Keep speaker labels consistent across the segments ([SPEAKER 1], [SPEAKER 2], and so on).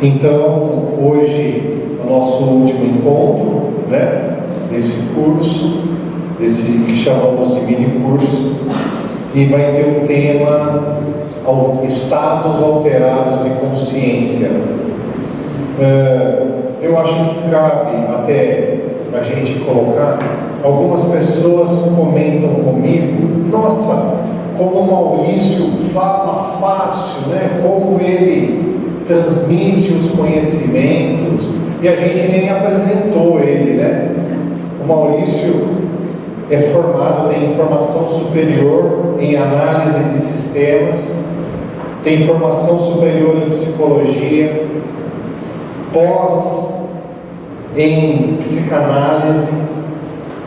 [SPEAKER 1] Então, hoje, o nosso último encontro, né, desse curso, desse que chamamos de mini curso, e vai ter o tema Estados Alterados de Consciência. Eu acho que cabe até a gente colocar, algumas pessoas comentam comigo, nossa, como o Maurício fala fácil, né? Como ele transmite os conhecimentos, e a gente nem apresentou ele, né? O Maurício é formado, tem formação superior em análise de sistemas, tem formação superior em psicologia, pós em psicanálise,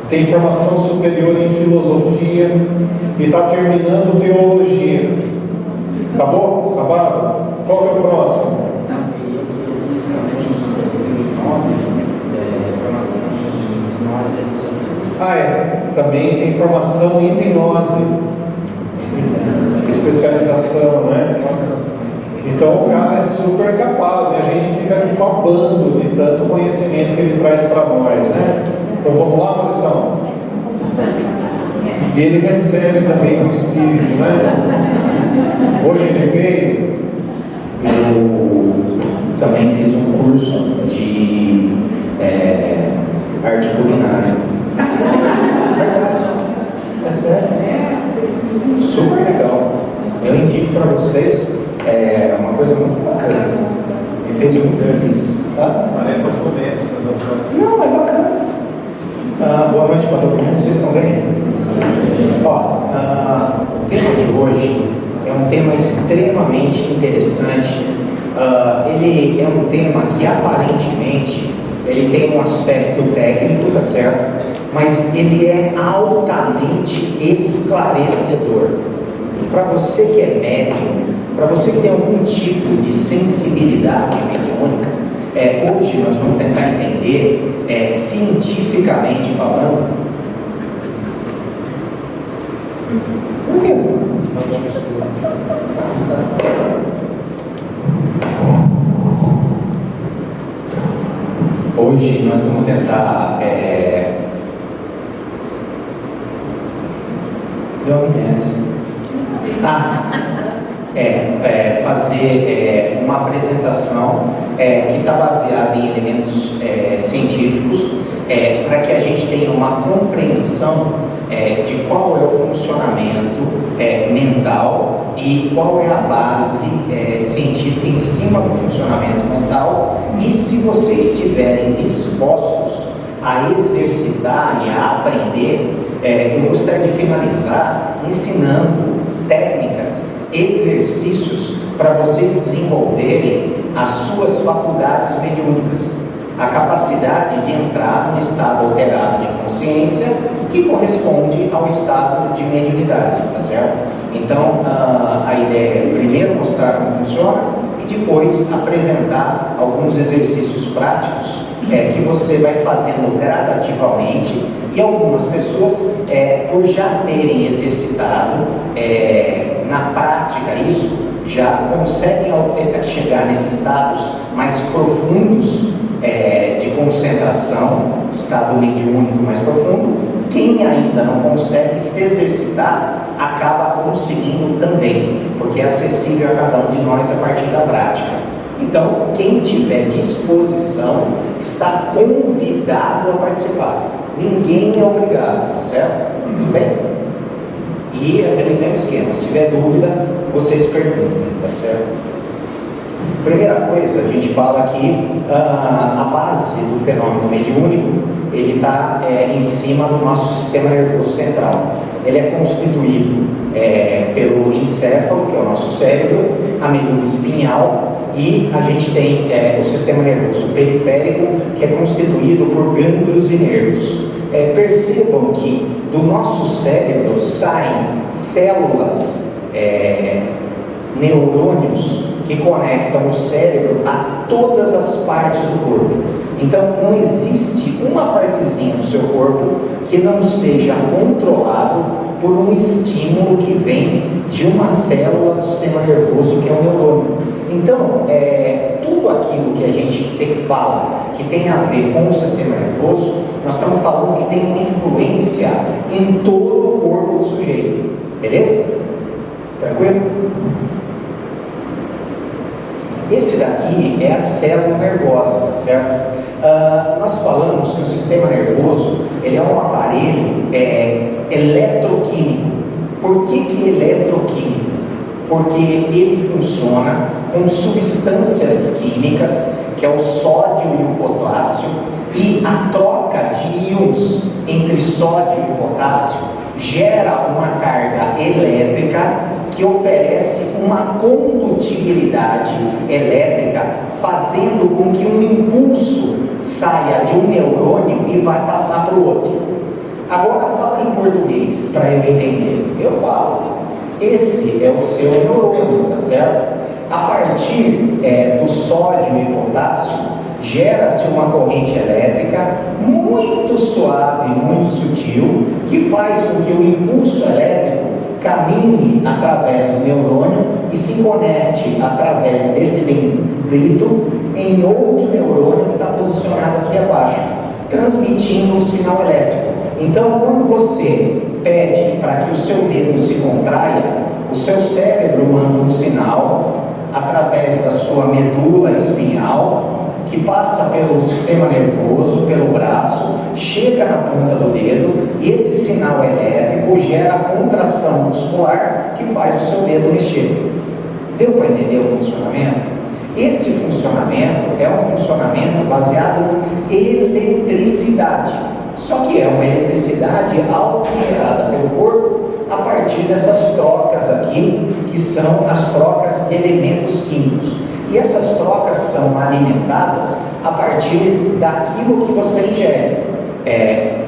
[SPEAKER 1] tem formação superior em filosofia e está terminando teologia. Acabou? Acabaram? Qual que é o próximo? Também tem formação em hipnose, especialização, né? Então o cara é super capaz, né? A gente fica aqui babando de tanto conhecimento que ele traz para nós, né? Então vamos lá, Maurição? E ele recebe também o Espírito, né? Hoje ele veio.
[SPEAKER 2] Eu também fiz um curso de arte culinária.
[SPEAKER 1] Verdade. É sério. Super legal.
[SPEAKER 2] Eu indico para vocês, é uma coisa muito bacana. Me fez muito feliz.
[SPEAKER 3] Tarefas começam,
[SPEAKER 2] Não, é bacana. Boa noite para todo mundo, vocês estão bem? O tema de hoje é um tema extremamente interessante. Ele é um tema que aparentemente ele tem um aspecto técnico, tá certo? Mas ele é altamente esclarecedor. Para você que é médium, para você que tem algum tipo de sensibilidade mediúnica, hoje nós vamos tentar entender, cientificamente falando, o quê? Hoje nós vamos tentar fazer uma apresentação que está baseada em elementos científicos, para que a gente tenha uma compreensão de qual é o funcionamento mental e qual é a base científica em cima do funcionamento mental. E se vocês estiverem dispostos a exercitar e a aprender, eu gostaria de finalizar ensinando técnicas, exercícios para vocês desenvolverem as suas faculdades mediúnicas, a capacidade de entrar no estado alterado de consciência que corresponde ao estado de mediunidade, tá certo? Então, a ideia é primeiro mostrar como funciona e depois apresentar alguns exercícios práticos que você vai fazendo gradativamente, e algumas pessoas, por já terem exercitado na prática isso, já conseguem chegar nesses estados mais profundos de concentração, estado mediúnico mais profundo. Quem ainda não consegue se exercitar, acaba conseguindo também, porque é acessível a cada um de nós a partir da prática. Então, quem tiver disposição, está convidado a participar. Ninguém é obrigado, tá certo? Tudo bem? E aquele mesmo esquema, se tiver dúvida, vocês perguntem, tá certo? Primeira coisa, a gente fala que a base do fenômeno mediúnico, ele está em cima do nosso sistema nervoso central. Ele é constituído pelo encéfalo, que é o nosso cérebro, a medula espinhal, e a gente tem o sistema nervoso periférico, que é constituído por gânglios e nervos. Percebam que do nosso cérebro saem células, neurônios, que conectam o cérebro a todas as partes do corpo. Então, não existe uma partezinha do seu corpo que não seja controlado por um estímulo que vem de uma célula do sistema nervoso, que é o neurônio. Então, tudo aquilo que a gente fala que tem a ver com o sistema nervoso, nós estamos falando que tem uma influência em todo o corpo do sujeito. Beleza? Tranquilo? Esse daqui é a célula nervosa, tá certo? Nós falamos que o sistema nervoso ele é um aparelho eletroquímico. Por que eletroquímico? Porque ele funciona com substâncias químicas, que é o sódio e o potássio, e a troca de íons entre sódio e potássio gera uma carga elétrica que oferece uma condutibilidade elétrica, fazendo com que um impulso saia de um neurônio e vai passar para o outro. Agora fala em português para eu entender. Eu falo, esse é o seu neurônio, tá certo? A partir do sódio e potássio, gera-se uma corrente elétrica muito suave, muito sutil, que faz com que o impulso elétrico caminhe através do neurônio e se conecte através desse dendrito em outro neurônio que está posicionado aqui abaixo, transmitindo um sinal elétrico. Então, quando você pede para que o seu dedo se contraia, o seu cérebro manda um sinal através da sua medula espinhal, que passa pelo sistema nervoso, pelo braço, chega na ponta do dedo, e esse sinal elétrico gera a contração muscular que faz o seu dedo mexer. Deu para entender o funcionamento? Esse funcionamento é um funcionamento baseado em eletricidade, só que é uma eletricidade alterada pelo corpo a partir dessas trocas aqui, que são as trocas de elementos químicos. E essas trocas são alimentadas a partir daquilo que você ingere,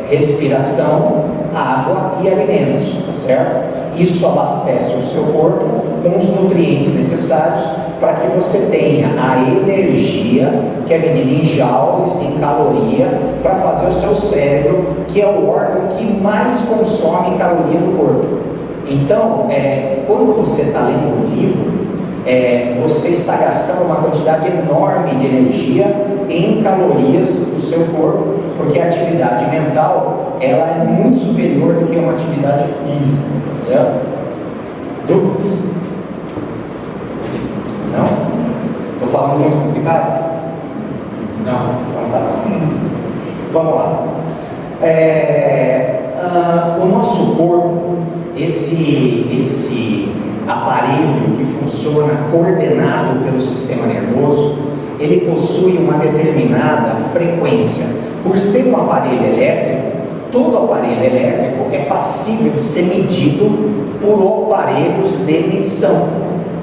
[SPEAKER 2] respiração, água e alimentos, tá certo? Isso abastece o seu corpo com os nutrientes necessários para que você tenha a energia, que é medida em joules, em caloria, para fazer o seu cérebro, que é o órgão que mais consome caloria do corpo. Então, quando você está lendo um livro, você está gastando uma quantidade enorme de energia em calorias do seu corpo, porque a atividade mental ela é muito superior do que uma atividade física, certo? Dúvidas? Não? Estou falando muito complicado? Não? Então tá bom. Vamos lá. O nosso corpo, esse aparelho que funciona coordenado pelo sistema nervoso, ele possui uma determinada frequência. Por ser um aparelho elétrico, todo aparelho elétrico é passível de ser medido por aparelhos de medição.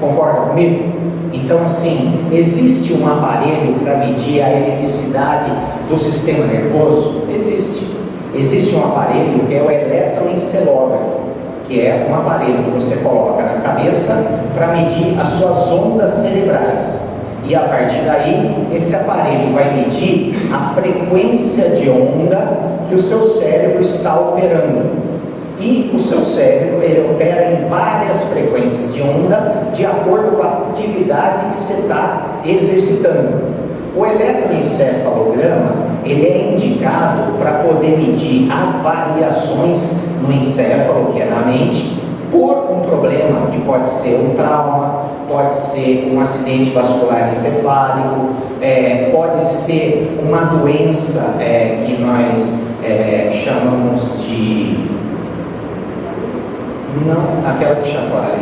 [SPEAKER 2] Concorda comigo? Então, assim, existe um aparelho para medir a eletricidade do sistema nervoso? Existe. Existe um aparelho que é o eletroencefalógrafo, que é um aparelho que você coloca na cabeça para medir as suas ondas cerebrais. E a partir daí, esse aparelho vai medir a frequência de onda que o seu cérebro está operando. E o seu cérebro, ele opera em várias frequências de onda de acordo com a atividade que você está exercitando. O eletroencefalograma, ele é indicado para poder medir variações no encéfalo, que é na mente, por um problema que pode ser um trauma, pode ser um acidente vascular encefálico, pode ser uma doença que nós chamamos de... Não, aquela que chacoalha,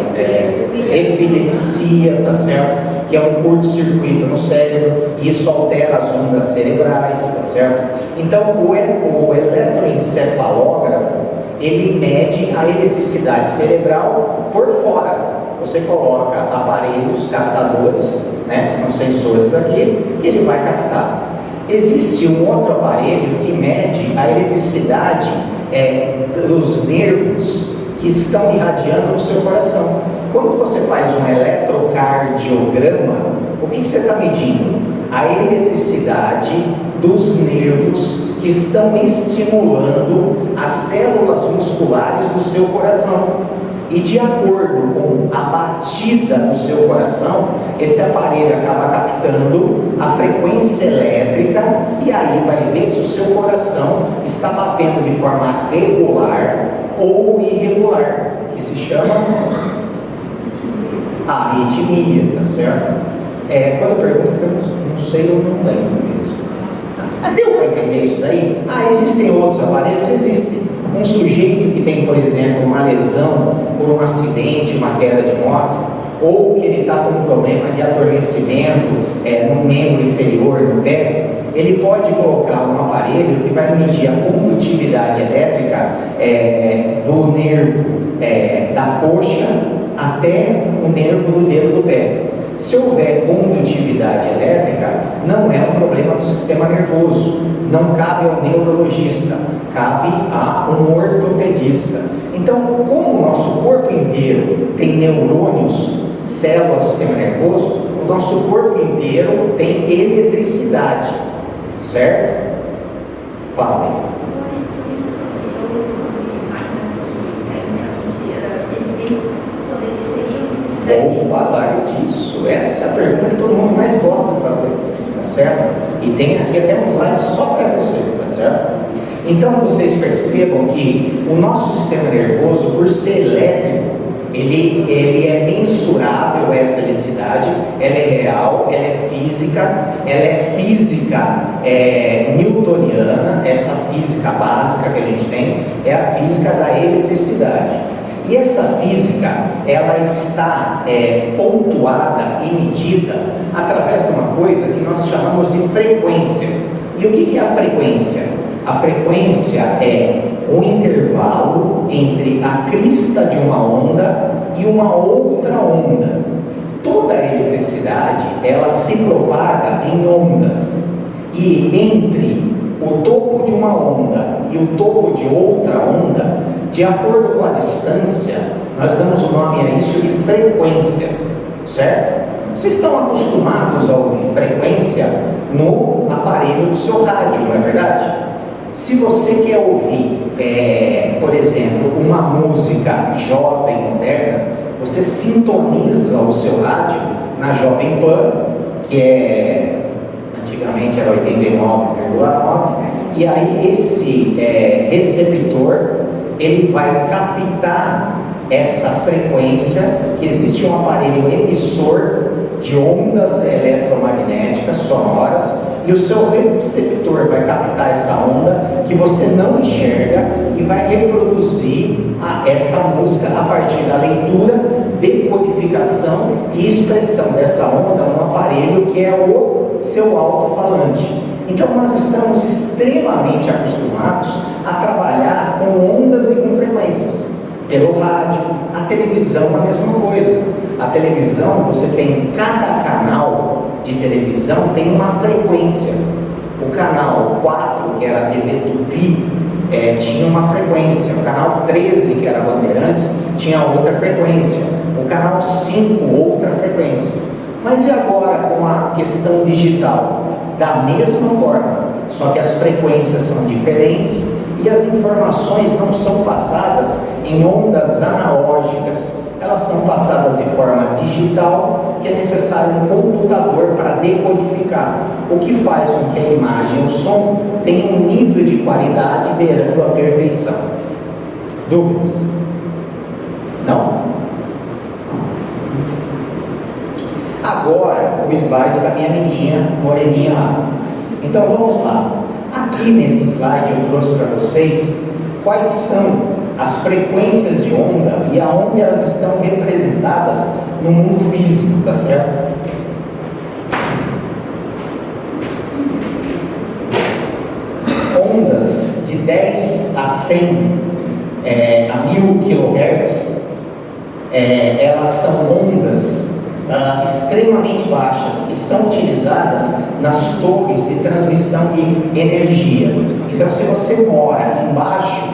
[SPEAKER 2] epilepsia, tá certo? Que é um curto-circuito no cérebro, e isso altera as ondas cerebrais, tá certo? Então, o eletroencefalógrafo, ele mede a eletricidade cerebral por fora. Você coloca aparelhos captadores, né, que são sensores aqui, que ele vai captar. Existe um outro aparelho que mede a eletricidade dos nervos que estão irradiando no seu coração. Quando você faz um eletrocardiograma, o que você está medindo? a eletricidade dos nervos que estão estimulando as células musculares do seu coração. E de acordo com a batida do seu coração, esse aparelho acaba captando a frequência elétrica e aí vai ver se o seu coração está batendo de forma regular ou irregular, que se chama arritmia, tá certo? Quando eu pergunto, porque eu não sei, eu não lembro mesmo. Deu para entender isso daí? Existem outros aparelhos? Existem. Um sujeito que tem, por exemplo, uma lesão por um acidente, uma queda de moto, ou que ele está com um problema de adormecimento no membro inferior do pé, ele pode colocar um aparelho que vai medir a condutividade elétrica do nervo da coxa até o nervo do dedo do pé. Se houver condutividade elétrica, não é um problema do sistema nervoso, não cabe ao neurologista, cabe a um ortopedista. Então, como o nosso corpo inteiro tem neurônios, células do sistema nervoso, o nosso corpo inteiro tem eletricidade, certo? Falem. Vou falar disso. Essa é a pergunta que todo mundo mais gosta de fazer, tá certo? E tem aqui até um slide só para você, tá certo? Então vocês percebam que o nosso sistema nervoso, por ser elétrico, ele é mensurável, essa eletricidade, ela é real, ela é física newtoniana, essa física básica que a gente tem, é a física da eletricidade. E essa física, ela está pontuada e medida através de uma coisa que nós chamamos de frequência. E o que é a frequência? A frequência é um intervalo entre a crista de uma onda e uma outra onda. Toda a eletricidade, ela se propaga em ondas. E entre o topo de uma onda e o topo de outra onda, de acordo com a distância, nós damos o nome a isso de frequência, certo? Vocês estão acostumados a ouvir frequência no aparelho do seu rádio, não é verdade? Se você quer ouvir, por exemplo, uma música jovem, moderna, você sintoniza o seu rádio na Jovem Pan, que antigamente era 89,9, e aí esse receptor, ele vai captar essa frequência, que existe um aparelho emissor de ondas eletromagnéticas sonoras, e o seu receptor vai captar essa onda que você não enxerga e vai reproduzir essa música a partir da leitura, decodificação e expressão dessa onda no aparelho que é o seu alto-falante. Então nós estamos extremamente acostumados a trabalhar com ondas e com frequências. Pelo rádio, a televisão a mesma coisa. A televisão, você tem, cada canal de televisão tem uma frequência. O canal 4, que era a TV Tupi, tinha uma frequência. O canal 13, que era Bandeirantes, tinha outra frequência. O canal 5, outra frequência. Mas e agora com a questão digital? Da mesma forma, só que as frequências são diferentes e as informações não são passadas em ondas analógicas, elas são passadas de forma digital, que é necessário um computador para decodificar, o que faz com que a imagem e o som tenham um nível de qualidade beirando a perfeição. Dúvidas? Não? Agora, o slide da minha amiguinha moreninha lá. Então vamos lá. Aqui nesse slide eu trouxe para vocês quais são as frequências de onda e aonde elas estão representadas no mundo físico, tá certo? Ondas de 10 a 100 a 1000 kHz, elas são ondas extremamente baixas e são utilizadas nas torres de transmissão de energia. Então, se você mora embaixo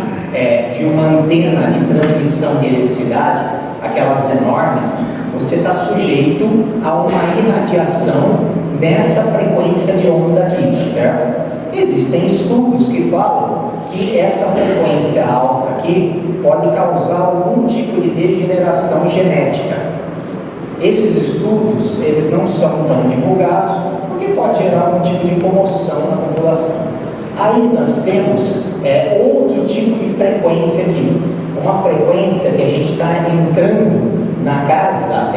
[SPEAKER 2] de uma antena de transmissão de eletricidade, aquelas enormes, você está sujeito a uma irradiação nessa frequência de onda aqui, certo? Existem estudos que falam que essa frequência alta aqui pode causar algum tipo de degeneração genética. Esses estudos, eles não são tão divulgados, porque pode gerar algum tipo de comoção na população. Aí nós temos outro tipo de frequência aqui, uma frequência que a gente está entrando na casa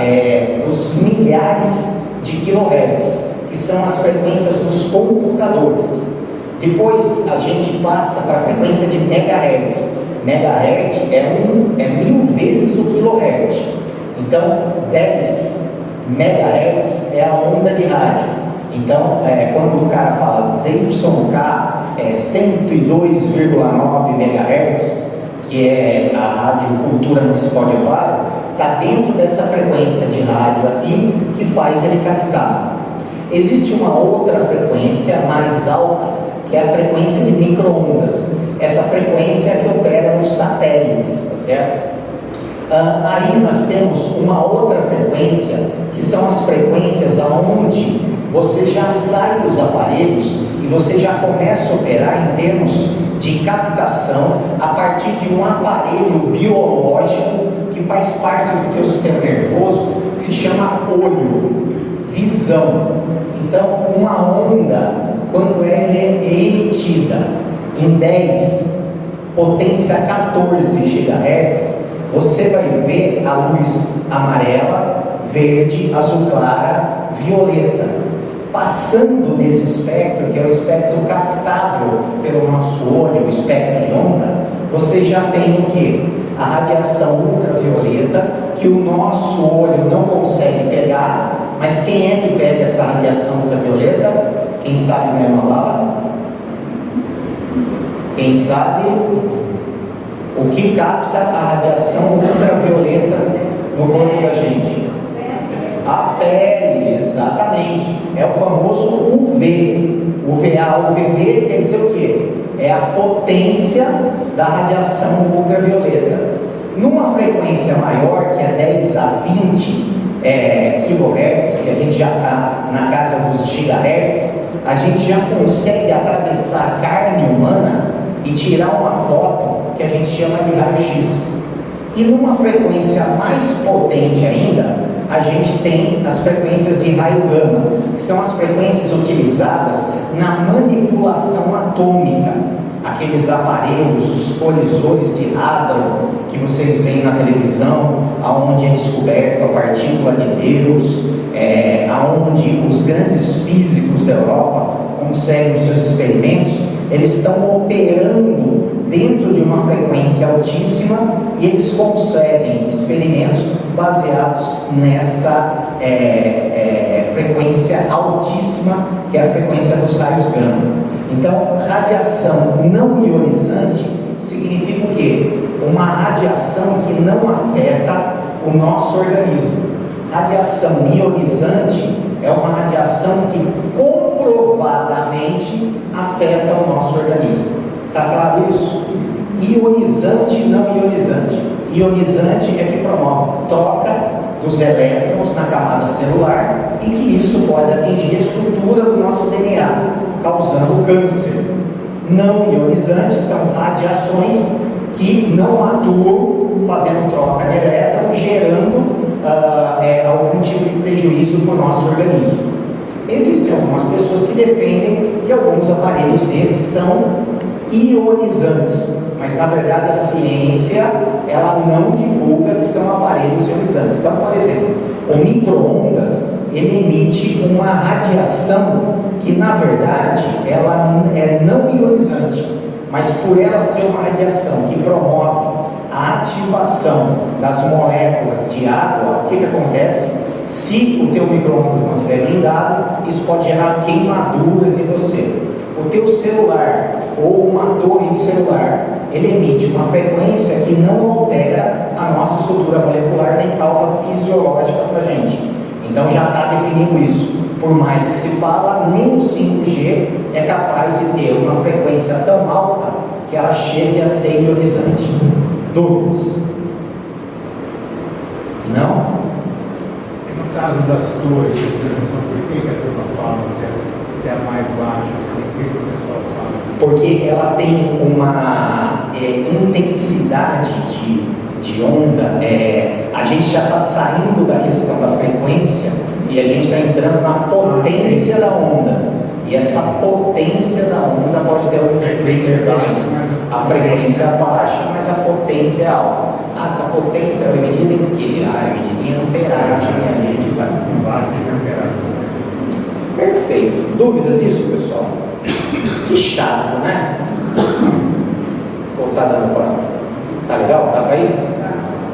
[SPEAKER 2] dos milhares de kilohertz, que são as frequências dos computadores. Depois a gente passa para a frequência de megahertz. Megahertz é 1000 vezes o kilohertz. Então 10 megahertz é a onda de rádio. Então quando o cara fala ZYK 102,9 megahertz, que é a rádio Cultura no Spotify, está dentro dessa frequência de rádio aqui que faz ele captar. Existe uma outra frequência mais alta, que é a frequência de micro-ondas. Essa frequência que opera nos satélites, tá certo? Aí nós temos uma outra frequência, que são as frequências aonde você já sai dos aparelhos e você já começa a operar em termos de captação a partir de um aparelho biológico que faz parte do teu sistema nervoso, que se chama olho, visão. Então, uma onda, quando ela é emitida em 10 potência 14 GHz, você vai ver a luz amarela, verde, azul clara, violeta. Passando nesse espectro, que é o espectro captável pelo nosso olho, o espectro de onda, você já tem o que? A radiação ultravioleta, que o nosso olho não consegue pegar, mas quem é que pega essa radiação ultravioleta? Quem sabe mesmo lá? Quem sabe o que capta a radiação ultravioleta no corpo da gente? A pele, exatamente. É o famoso UV. UVA, UVB quer dizer o quê? É a potência da radiação ultravioleta. Numa frequência maior, que é 10 a 20 kHz, que a gente já está na casa dos gigahertz, a gente já consegue atravessar a carne humana e tirar uma foto que a gente chama de raio-x. E numa frequência mais potente ainda, a gente tem as frequências de raio gama, que são as frequências utilizadas na manipulação atômica. Aqueles aparelhos, os colisores de hadrão que vocês veem na televisão, aonde é descoberto a partícula de Deus, aonde os grandes físicos da Europa conseguem os seus experimentos, eles estão operando dentro de uma frequência altíssima e eles conseguem experimentos baseados nessa frequência altíssima, que é a frequência dos raios gama. Então, radiação não ionizante significa o quê? Uma radiação que não afeta o nosso organismo. Radiação ionizante é uma radiação que comprovadamente afeta o nosso organismo. Está claro isso? Ionizante, não ionizante. Ionizante é que promove troca dos elétrons na camada celular e que isso pode atingir a estrutura do nosso DNA, causando câncer. Não ionizantes são radiações que não atuam fazendo troca de elétrons, gerando algum tipo de prejuízo para o nosso organismo. Existem algumas pessoas que defendem que alguns aparelhos desses são ionizantes, mas na verdade a ciência ela não divulga que são aparelhos ionizantes. Então, por exemplo, o micro-ondas ele emite uma radiação que na verdade ela é não ionizante, mas por ela ser uma radiação que promove a ativação das moléculas de água, o que acontece? Se o teu micro-ondas não estiver blindado, isso pode gerar queimaduras em você. O teu celular ou uma torre de celular, ele emite uma frequência que não altera a nossa estrutura molecular nem causa fisiológica para a gente. Então já está definindo isso. Por mais que se fala, nem o 5G é capaz de ter uma frequência tão alta que ela chegue a ser ionizante. Dúvidas? Não?
[SPEAKER 4] caso das torres, por que a turma fala se é a mais baixa, assim, por que o pessoal fala?
[SPEAKER 2] Porque ela tem uma intensidade de onda, a gente já está saindo da questão da frequência e a gente está entrando na potência da onda. E essa potência da onda pode ter algum tipo de interferência. A frequência é baixa, mas a potência é alta. Essa potência é medida em quê? É medida em amperagem. A gente vai.
[SPEAKER 4] Base de amperagem.
[SPEAKER 2] Perfeito. Dúvidas disso, pessoal? Que chato, né? Ou tá dando pra... Tá legal? Dá pra ir?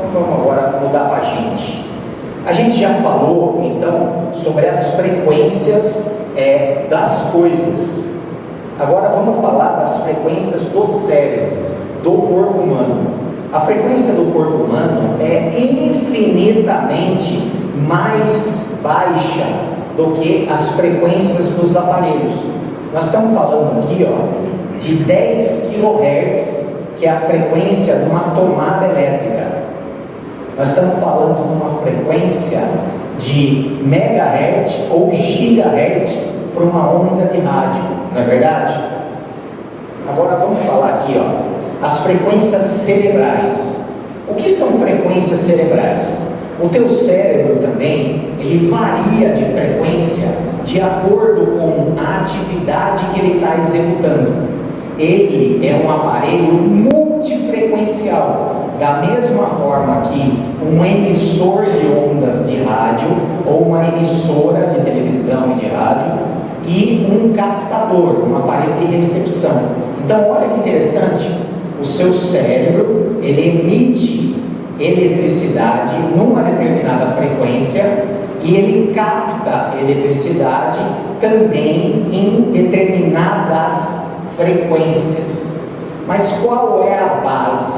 [SPEAKER 2] Então vamos agora mudar pra gente. A gente já falou, então, sobre as frequências das coisas. Agora vamos falar das frequências do cérebro, do corpo humano. A frequência do corpo humano é infinitamente mais baixa do que as frequências dos aparelhos. Nós estamos falando aqui, ó, de 10 kHz, que é a frequência de uma tomada elétrica. Nós estamos falando de uma frequência de megahertz ou gigahertz para uma onda de rádio, não é verdade? Agora vamos falar aqui, ó, as frequências cerebrais. O que são frequências cerebrais? O teu cérebro também, ele varia de frequência de acordo com a atividade que ele está executando. Ele é um aparelho multifrequencial, da mesma forma que um emissor de ondas de rádio ou uma emissora de televisão e de rádio e um captador, um aparelho de recepção. Então olha que interessante, o seu cérebro, ele emite eletricidade numa determinada frequência e ele capta eletricidade também em determinadas frequências. Mas qual é a base?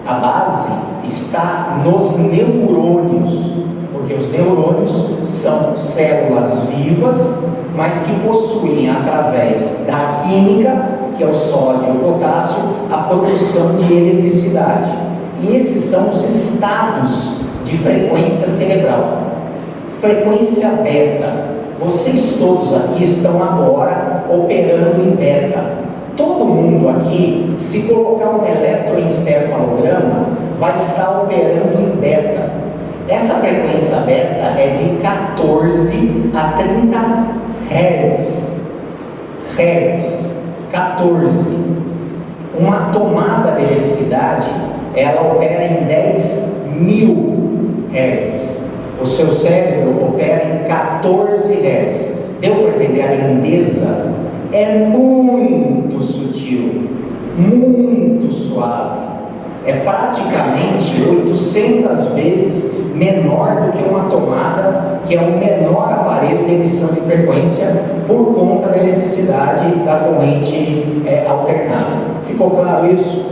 [SPEAKER 2] A base está nos neurônios, porque os neurônios são células vivas, mas que possuem, através da química, que é o sódio e o potássio, a produção de eletricidade. E esses são os estados de frequência cerebral. Frequência beta. Vocês todos aqui estão agora operando em beta. Todo mundo aqui, se colocar um eletroencefalograma, vai estar operando em beta. Essa frequência beta é de 14 a 30 Hz. 14. Uma tomada de eletricidade, ela opera em 10.000 Hz. O seu cérebro opera em 14 Hz. Deu para entender a grandeza? É muito sutil, muito suave. É praticamente 800 vezes menor do que uma tomada, que é o menor aparelho de emissão de frequência por conta da eletricidade da corrente alternada. Ficou claro isso?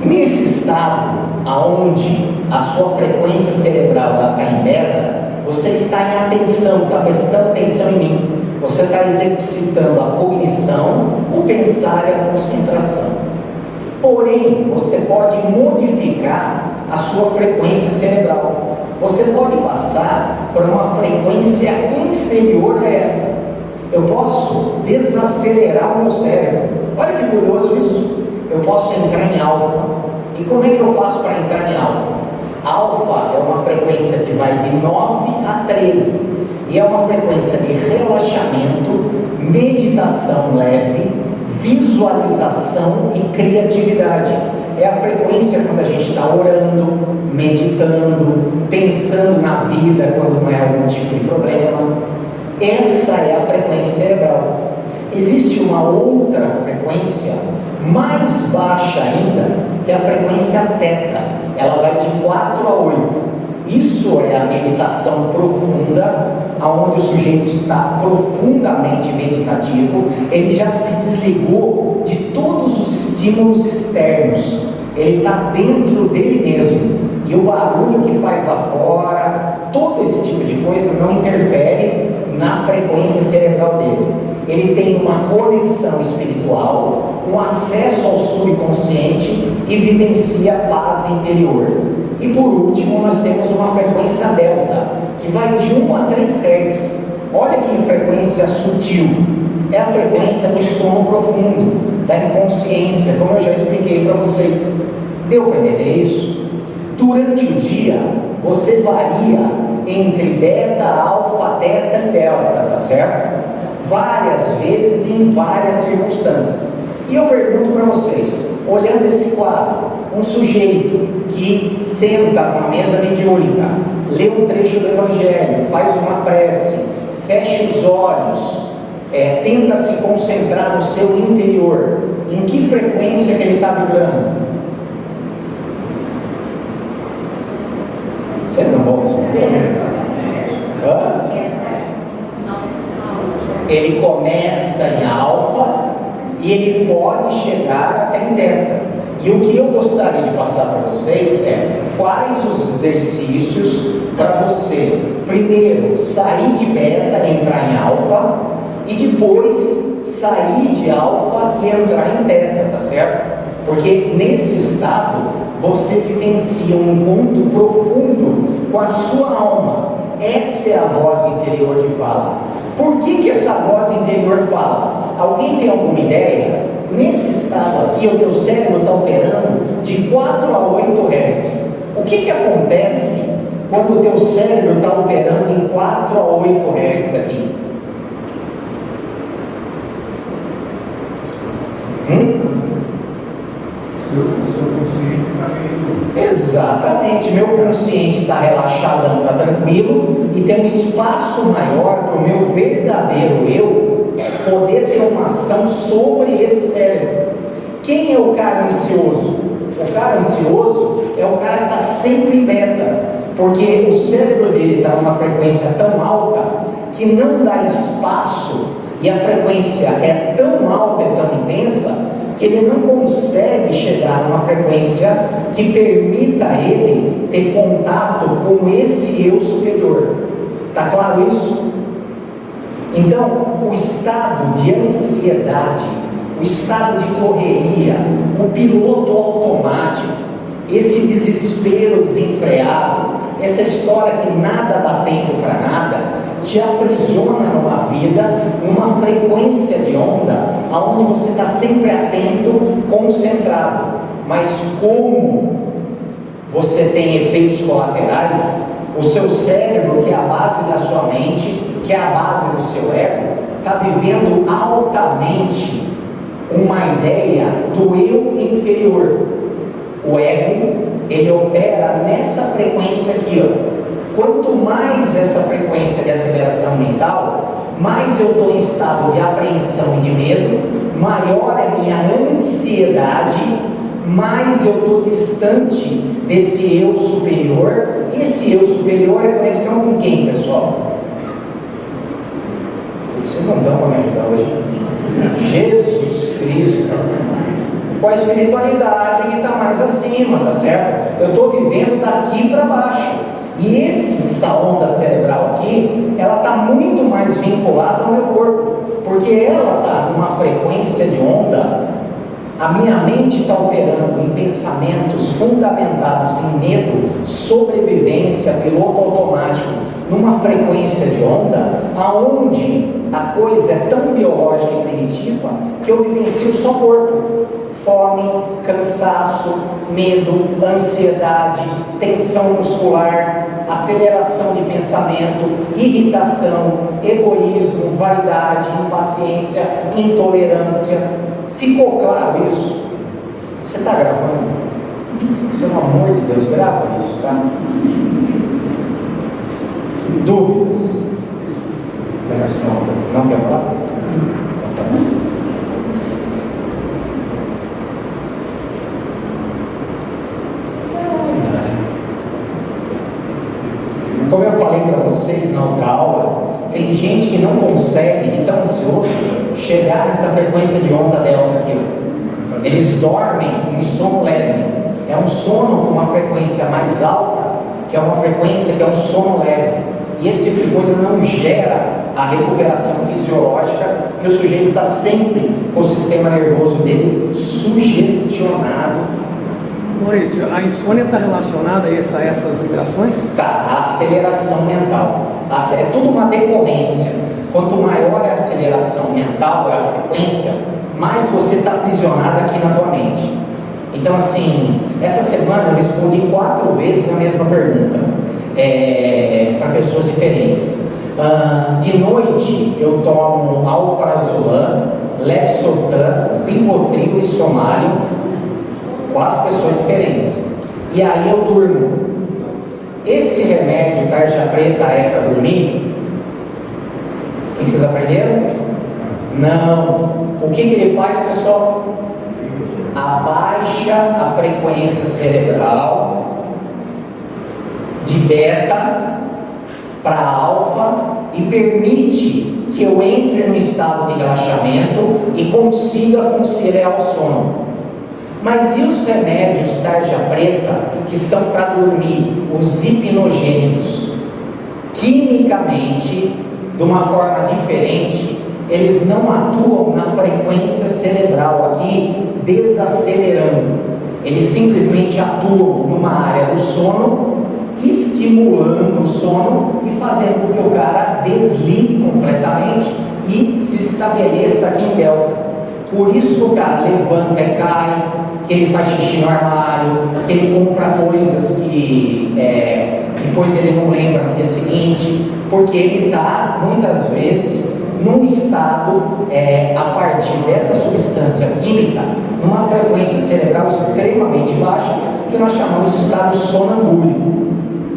[SPEAKER 2] Nesse estado, aonde a sua frequência cerebral está em beta, você está em atenção, está prestando atenção em mim. Você está exercitando a cognição, o pensar e a concentração. Porém, você pode modificar a sua frequência cerebral. Você pode passar para uma frequência inferior a essa. Eu posso desacelerar o meu cérebro. Olha que curioso isso. Eu posso entrar em alfa. E como é que eu faço para entrar em alfa? Alfa é uma frequência que vai de 9 a 13. E é uma frequência de relaxamento, meditação leve, visualização e criatividade. É a frequência quando a gente está orando, meditando, pensando na vida quando não é algum tipo de problema. Essa é a frequência cerebral. Existe uma outra frequência mais baixa ainda, que é a frequência teta. Ela vai de 4 a 8. Isso é a meditação profunda, onde o sujeito está profundamente meditativo, ele já se desligou de todos os estímulos externos, ele está dentro dele mesmo, e o barulho que faz lá fora, todo esse tipo de coisa não interfere na frequência cerebral dele. Ele tem uma conexão espiritual, um acesso ao subconsciente e vivencia paz interior. E por último, nós temos uma frequência delta, que que vai de 1 a 3 Hz. Olha que frequência sutil. É a frequência do sono profundo, da inconsciência, como eu já expliquei para vocês. Deu para entender isso? Durante o dia, você varia entre beta, alfa, teta e delta, tá certo? Várias vezes e em várias circunstâncias. E eu pergunto para vocês, olhando esse quadro, um sujeito que senta numa mesa mediúnica, lê um trecho do Evangelho, faz uma prece, fecha os olhos, tenta se concentrar no seu interior, em que frequência que ele está vibrando? Vocês não vão responder? Ele começa em alfa e ele pode chegar até em teta. E o que eu gostaria de passar para vocês é quais os exercícios para você, primeiro, sair de beta e entrar em alfa, e depois sair de alfa e entrar em teta, tá certo? Porque nesse estado você vivencia um encontro profundo com a sua alma. Essa é a voz interior que fala. Por que essa voz interior fala? Alguém tem alguma ideia? Nesse estado aqui, o teu cérebro está operando de 4 a 8 Hz. O que acontece quando o teu cérebro está operando em 4 a 8 Hz aqui?
[SPEAKER 4] Seu consciente está meio...
[SPEAKER 2] Exatamente, meu consciente está relaxadão, está tranquilo, e tem um espaço maior para o meu verdadeiro eu poder ter uma ação sobre esse cérebro. Quem é o cara ansioso? O cara ansioso é o cara que está sempre em beta, porque o cérebro dele está numa frequência tão alta que não dá espaço, e a frequência é tão alta e tão intensa que ele não consegue chegar numa frequência que permita a ele ter contato com esse eu superior. Está claro isso? Então, o estado de ansiedade, o estado de correria, o piloto automático, esse desespero desenfreado, essa história que nada dá tempo para nada, te aprisiona numa vida, numa frequência de onda, aonde você está sempre atento, concentrado. Mas como você tem efeitos colaterais, o seu cérebro, que é a base da sua mente, que é a base do seu ego, está vivendo altamente uma ideia do eu inferior. O ego, ele opera nessa frequência aqui, ó. Quanto mais essa frequência de aceleração mental, mais eu estou em estado de apreensão e de medo, maior é a minha ansiedade, mais eu estou distante desse eu superior. E esse eu superior é conexão com quem, pessoal? Vocês não estão para me ajudar hoje? Jesus Cristo. Com a espiritualidade que está mais acima, tá certo? Eu estou vivendo daqui para baixo. E essa onda cerebral aqui, ela está muito mais vinculada ao meu corpo, porque ela está numa frequência de onda. A minha mente está operando em pensamentos fundamentados em medo, sobrevivência, piloto automático, numa frequência de onda, aonde a coisa é tão biológica e primitiva que eu vivencio só corpo. Fome, cansaço, medo, ansiedade, tensão muscular, aceleração de pensamento, irritação, egoísmo, vaidade, impaciência, intolerância. Ficou claro isso? Você está gravando? Pelo amor de Deus, grava isso, tá? Dúvidas? Não quer falar? Então tá bom. Como eu falei para vocês na outra aula, tem gente que não consegue, de tão ansioso, chegar nessa frequência de onda delta aqui. Eles dormem em sono leve. É um sono com uma frequência mais alta, que é uma frequência que é um sono leve. E esse tipo de coisa não gera a recuperação fisiológica, e o sujeito está sempre com o sistema nervoso dele sugestionado.
[SPEAKER 5] Maurício, a insônia está relacionada a essas vibrações?
[SPEAKER 2] Tá, a aceleração mental. É tudo uma decorrência. Quanto maior é a aceleração mental, a frequência, mais você está aprisionado aqui na tua mente. Então, assim, essa semana eu respondi 4 vezes a mesma pergunta para pessoas diferentes. De noite eu tomo alprazolam, lexotan, rivotril e somália, 4 pessoas diferentes. E aí eu durmo. Esse remédio tarja preta é para dormir? O que vocês aprenderam? Não. O que ele faz, pessoal? Abaixa a frequência cerebral de beta para alfa e permite que eu entre no estado de relaxamento e consiga conciliar o sono. Mas e os remédios tarja preta que são para dormir, os hipnogênicos? Quimicamente, de uma forma diferente, eles não atuam na frequência cerebral aqui, desacelerando. Eles simplesmente atuam numa área do sono, estimulando o sono e fazendo com que o cara desligue completamente e se estabeleça aqui em delta. Por isso que o cara levanta e cai, que ele faz xixi no armário, que ele compra coisas que depois ele não lembra no dia seguinte, porque ele está, muitas vezes, num estado, a partir dessa substância química, numa frequência cerebral extremamente baixa, que nós chamamos de estado sonambúlico.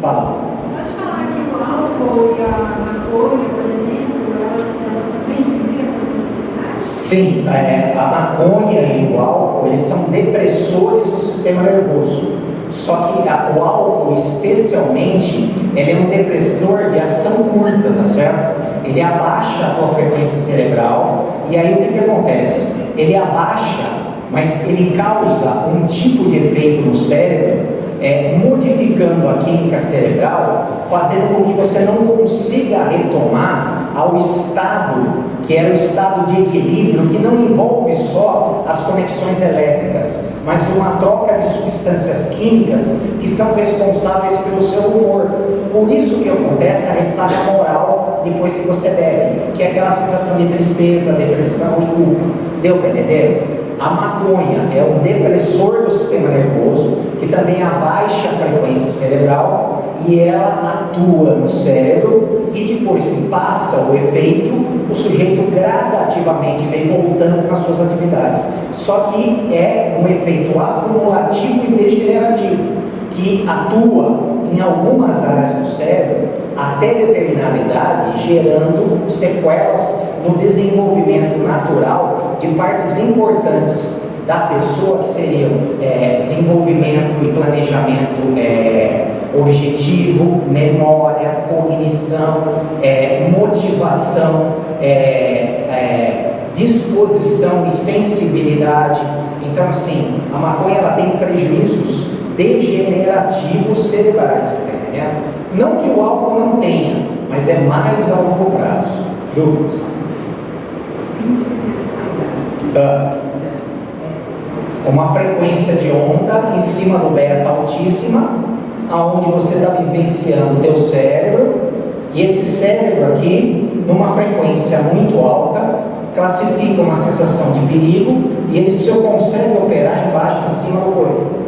[SPEAKER 2] Fala.
[SPEAKER 6] Pode falar que o álcool e a maconha, por exemplo, elas também diminuem essas possibilidades?
[SPEAKER 2] Sim, a maconha e o álcool, eles são depressores do sistema nervoso. Só que o álcool, especialmente, ele é um depressor de ação curta, tá certo? Ele abaixa a tua frequência cerebral, e aí o que acontece? Ele abaixa, mas ele causa um tipo de efeito no cérebro, modificando a química cerebral, fazendo com que você não consiga retomar ao estado, que era o estado de equilíbrio, que não envolve só as conexões elétricas, mas uma troca de substâncias químicas que são responsáveis pelo seu humor. Por isso que acontece a ressaca moral depois que você bebe, que é aquela sensação de tristeza, depressão e culpa. Deu para entender? A maconha é um depressor do sistema nervoso, que também abaixa a frequência cerebral, e ela atua no cérebro, e depois que passa o efeito, o sujeito gradativamente vem voltando nas suas atividades. Só que é um efeito acumulativo e degenerativo, que atua em algumas áreas do cérebro até determinada idade, gerando sequelas no desenvolvimento natural de partes importantes da pessoa, que seriam desenvolvimento e planejamento objetivo, memória, cognição, motivação, disposição e sensibilidade. Então, assim, a maconha ela tem prejuízos degenerativos cerebrais, tá entendendo? Não que o álcool não tenha, mas é mais a longo prazo. Dúvidas? Uma frequência de onda em cima do beta altíssima, aonde você está vivenciando o teu cérebro, e esse cérebro aqui, numa frequência muito alta, classifica uma sensação de perigo, e ele só consegue operar embaixo e em cima do corpo.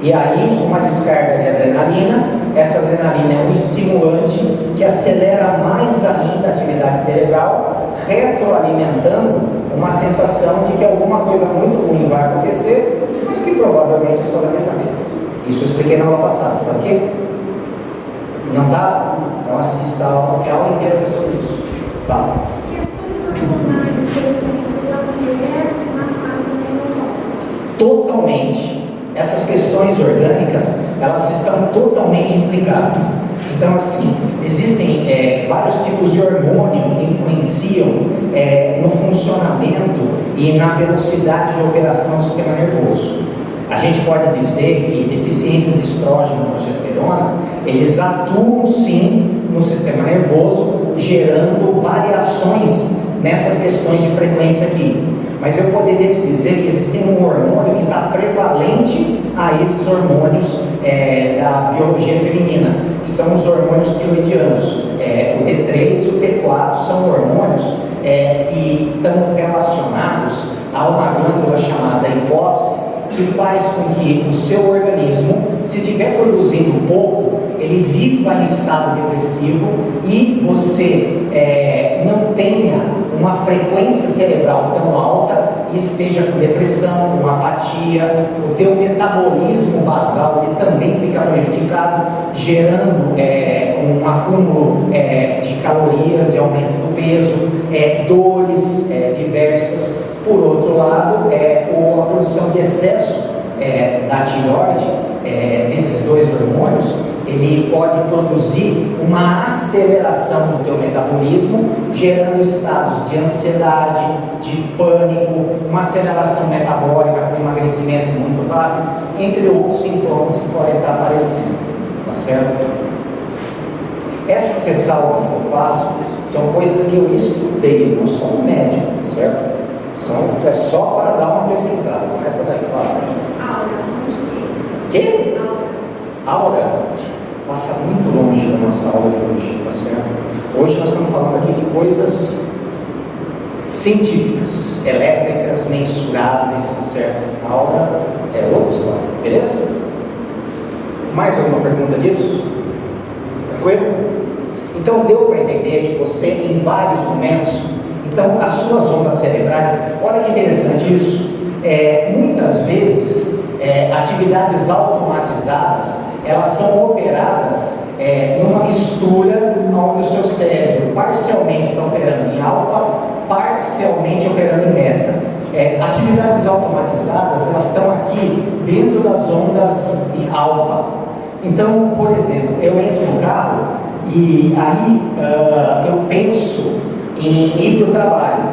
[SPEAKER 2] E aí, uma descarga de adrenalina, essa adrenalina é um estimulante que acelera mais ainda a atividade cerebral, retroalimentando uma sensação de que alguma coisa muito ruim vai acontecer, mas que provavelmente é só da minha cabeça. Isso eu expliquei na aula passada, está aqui? Não está? Então assista a aula, porque a aula inteira foi sobre isso. Fala.
[SPEAKER 6] Questões hormonais, por exemplo, da mulher na fase menopausa.
[SPEAKER 2] Totalmente. Essas questões orgânicas, elas estão totalmente implicadas. Então, assim, existem vários tipos de hormônio que influenciam no funcionamento e na velocidade de operação do sistema nervoso. A gente pode dizer que deficiências de estrógeno e progesterona, eles atuam sim no sistema nervoso, gerando variações nessas questões de frequência aqui. mas eu poderia te dizer que existe um hormônio que está prevalente a esses hormônios da biologia feminina, que são os hormônios tiroidianos. O T3 e o T4 são hormônios que estão relacionados a uma glândula chamada hipófise, que faz com que o seu organismo, se estiver produzindo pouco, ele viva em estado depressivo e você não tenha uma frequência cerebral tão alta e esteja com depressão, com apatia, o teu metabolismo basal ele também fica prejudicado, gerando um acúmulo de calorias e aumento do peso, dores diversas. Por outro lado, a produção de excesso da tireoide, desses dois hormônios, ele pode produzir uma aceleração do teu metabolismo, gerando estados de ansiedade, de pânico, uma aceleração metabólica com emagrecimento muito rápido, entre outros sintomas que podem estar aparecendo, tá certo? Essas ressalvas que eu faço são coisas que eu estudei, não sou um médico, certo? É só para dar uma pesquisada. Começa daí, fala. Quê? Aura. Passa muito longe da nossa aula de hoje, tá certo? Hoje nós estamos falando aqui de coisas científicas, elétricas, mensuráveis, tá certo? A aura é outra história, beleza? Mais alguma pergunta disso? Tranquilo? Então deu para entender que você, em vários momentos, então as suas ondas cerebrais, olha que interessante isso, muitas vezes atividades automatizadas, elas são operadas numa mistura onde o seu cérebro parcialmente está operando em alfa, parcialmente operando em beta. Atividades automatizadas, elas estão aqui dentro das ondas em alfa. Então, por exemplo, eu entro no carro e aí eu penso em ir para o trabalho.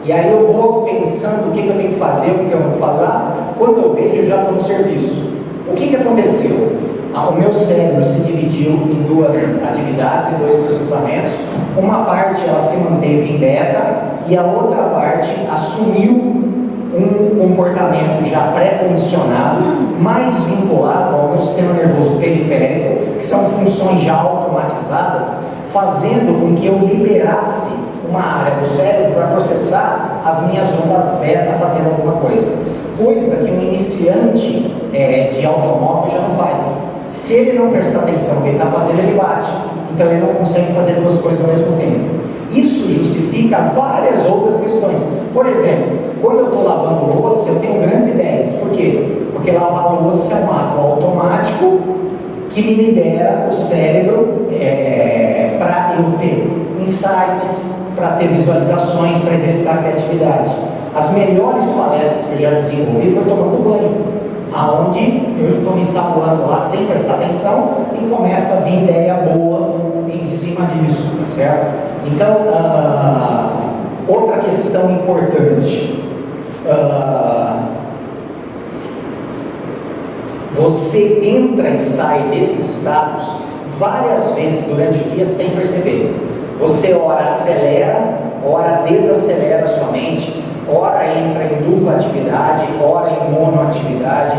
[SPEAKER 2] E aí eu vou pensando o que eu tenho que fazer, o que eu vou falar. Quando eu vejo, eu já estou no serviço. O que aconteceu? O meu cérebro se dividiu em duas atividades, em dois processamentos. Uma parte ela se manteve em beta e a outra parte assumiu um comportamento já pré-condicionado, mais vinculado ao meu sistema nervoso periférico, que são funções já automatizadas, fazendo com que eu liberasse uma área do cérebro para processar as minhas ondas beta fazendo alguma coisa que um iniciante de automóvel já não faz. Se ele não prestar atenção no que ele está fazendo, ele bate. Então ele não consegue fazer duas coisas ao mesmo tempo. Isso justifica várias outras questões. Por exemplo, quando eu estou lavando louça, eu tenho grandes ideias. Por quê? Porque lavar louça é um ato automático que me lidera o cérebro para eu ter insights, para ter visualizações, para exercitar a criatividade. As melhores palestras que eu já desenvolvi foi tomando banho, aonde eu estou me ensabulando lá sem prestar atenção e começa a vir ideia boa em cima disso, tá certo? Então, outra questão importante, você entra e sai desses estados várias vezes durante o dia sem perceber. Você ora acelera, ora desacelera a sua mente, ora entra em dupla atividade, ora em monoatividade.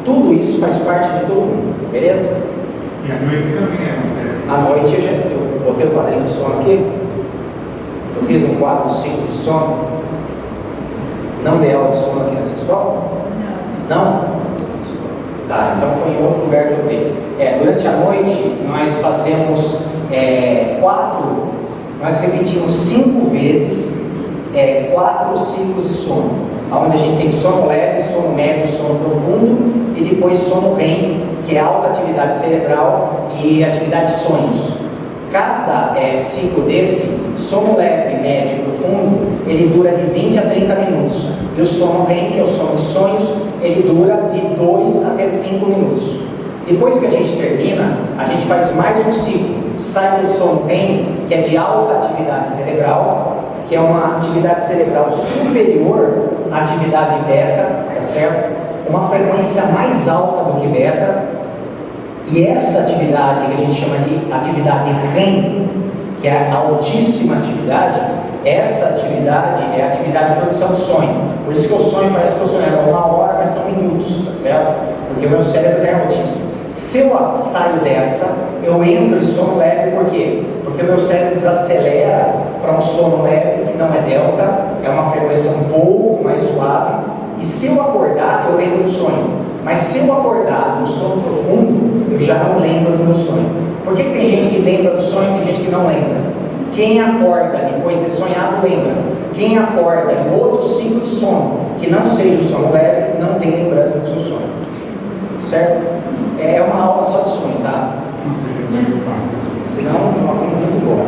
[SPEAKER 2] Tudo isso faz parte de todo mundo, beleza?
[SPEAKER 4] E à noite também acontece.
[SPEAKER 2] À noite eu botei o quadrinho de sono aqui. Eu fiz um quadro de ciclos de sono. Não dei aula de sono aqui nessa escola? Não? Tá, então foi em outro lugar que eu vi. Durante a noite nós fazemos nós repetimos 5 vezes 4 ciclos de sono, onde a gente tem sono leve, sono médio, sono profundo e depois sono REM, que é alta atividade cerebral e atividade de sonhos. Cada ciclo desse, sono leve, médio e profundo, ele dura de 20 a 30 minutos. E o sono REM, que é o sono de sonhos, ele dura de 2 até 5 minutos. Depois que a gente termina, a gente faz mais um ciclo. Sai do sono REM, que é de alta atividade cerebral, que é uma atividade cerebral superior à atividade beta, tá certo? Uma frequência mais alta do que beta. E essa atividade que a gente chama de atividade REM, que é a altíssima atividade, essa atividade é a atividade de produção de sonho. Por isso que o sonho parece que eu estou sonhando 1 hora, mas são minutos, tá certo? Porque o meu cérebro está em altíssimo. Se eu saio dessa, eu entro em sono leve, por quê? Porque o meu cérebro desacelera para um sono leve, que não é delta, é uma frequência um pouco mais suave, e se eu acordar, eu lembro do sonho. Mas se eu acordar no sono profundo, eu já não lembro do meu sonho. Por que tem gente que lembra do sonho e tem gente que não lembra? Quem acorda depois de ter sonhado, lembra. Quem acorda em outro ciclo de sono, que não seja o sono leve, não tem lembrança do seu sonho. Certo? É uma aula só de sonho, tá? Senão, é uma coisa muito boa.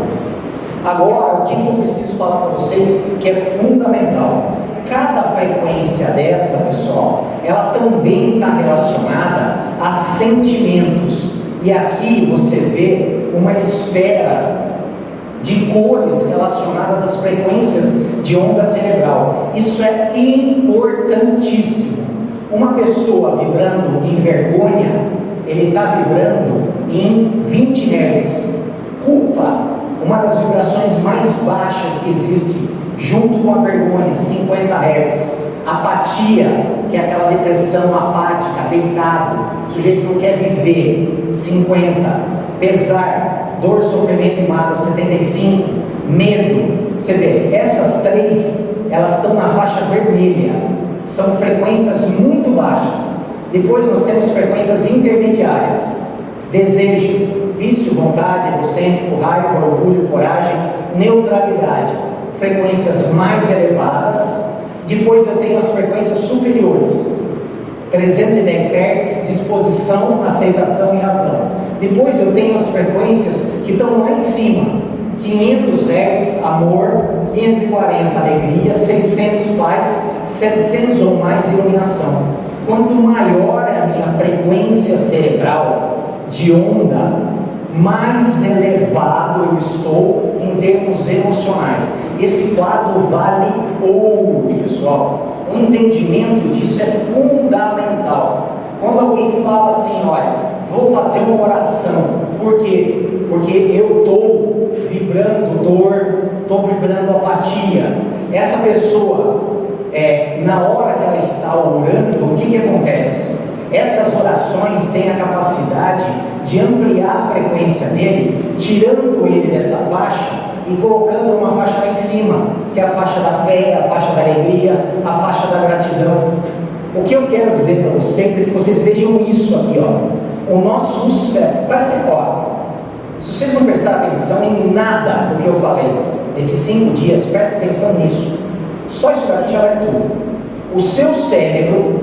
[SPEAKER 2] Agora, o que eu preciso falar para vocês que é fundamental? Cada frequência dessa, pessoal, ela também está relacionada a sentimentos. E aqui você vê uma esfera de cores relacionadas às frequências de onda cerebral. Isso é importantíssimo. Uma pessoa vibrando em vergonha, ele está vibrando em 20 Hz. Culpa, uma das vibrações mais baixas que existe, junto com a vergonha, 50 Hz. Apatia, que é aquela depressão apática, deitado, o sujeito não quer viver, 50. Pesar, dor, sofrimento e mágoa, 75. Medo, você vê, essas três, elas estão na faixa vermelha, são frequências muito baixas. Depois nós temos frequências intermediárias: desejo, vício, vontade, egocêntrico, raiva, orgulho, coragem, neutralidade, frequências mais elevadas. Depois eu tenho as frequências superiores, 310 Hz, disposição, aceitação e razão. Depois eu tenho as frequências que estão lá em cima, 500 Hz, amor, 540 alegria, 600 paz, 700 ou mais iluminação. Quanto maior é a minha frequência cerebral de onda, mais elevado eu estou em termos emocionais. Esse quadro vale ouro, pessoal. O entendimento disso é fundamental. Quando alguém fala assim, olha, vou fazer uma oração, por quê? Porque eu estou vibrando dor, estou vibrando apatia. Essa pessoa, na hora que ela está orando, o que acontece? Essas orações têm a capacidade de ampliar a frequência dele, tirando ele dessa faixa e colocando uma faixa lá em cima, que é a faixa da fé, a faixa da alegria, a faixa da gratidão. O que eu quero dizer para vocês é que vocês vejam isso aqui, ó. O nosso cérebro, presta atenção, se vocês não prestarem atenção em nada do que eu falei nesses 5 dias, presta atenção nisso. Só isso daqui já vale tudo. O seu cérebro,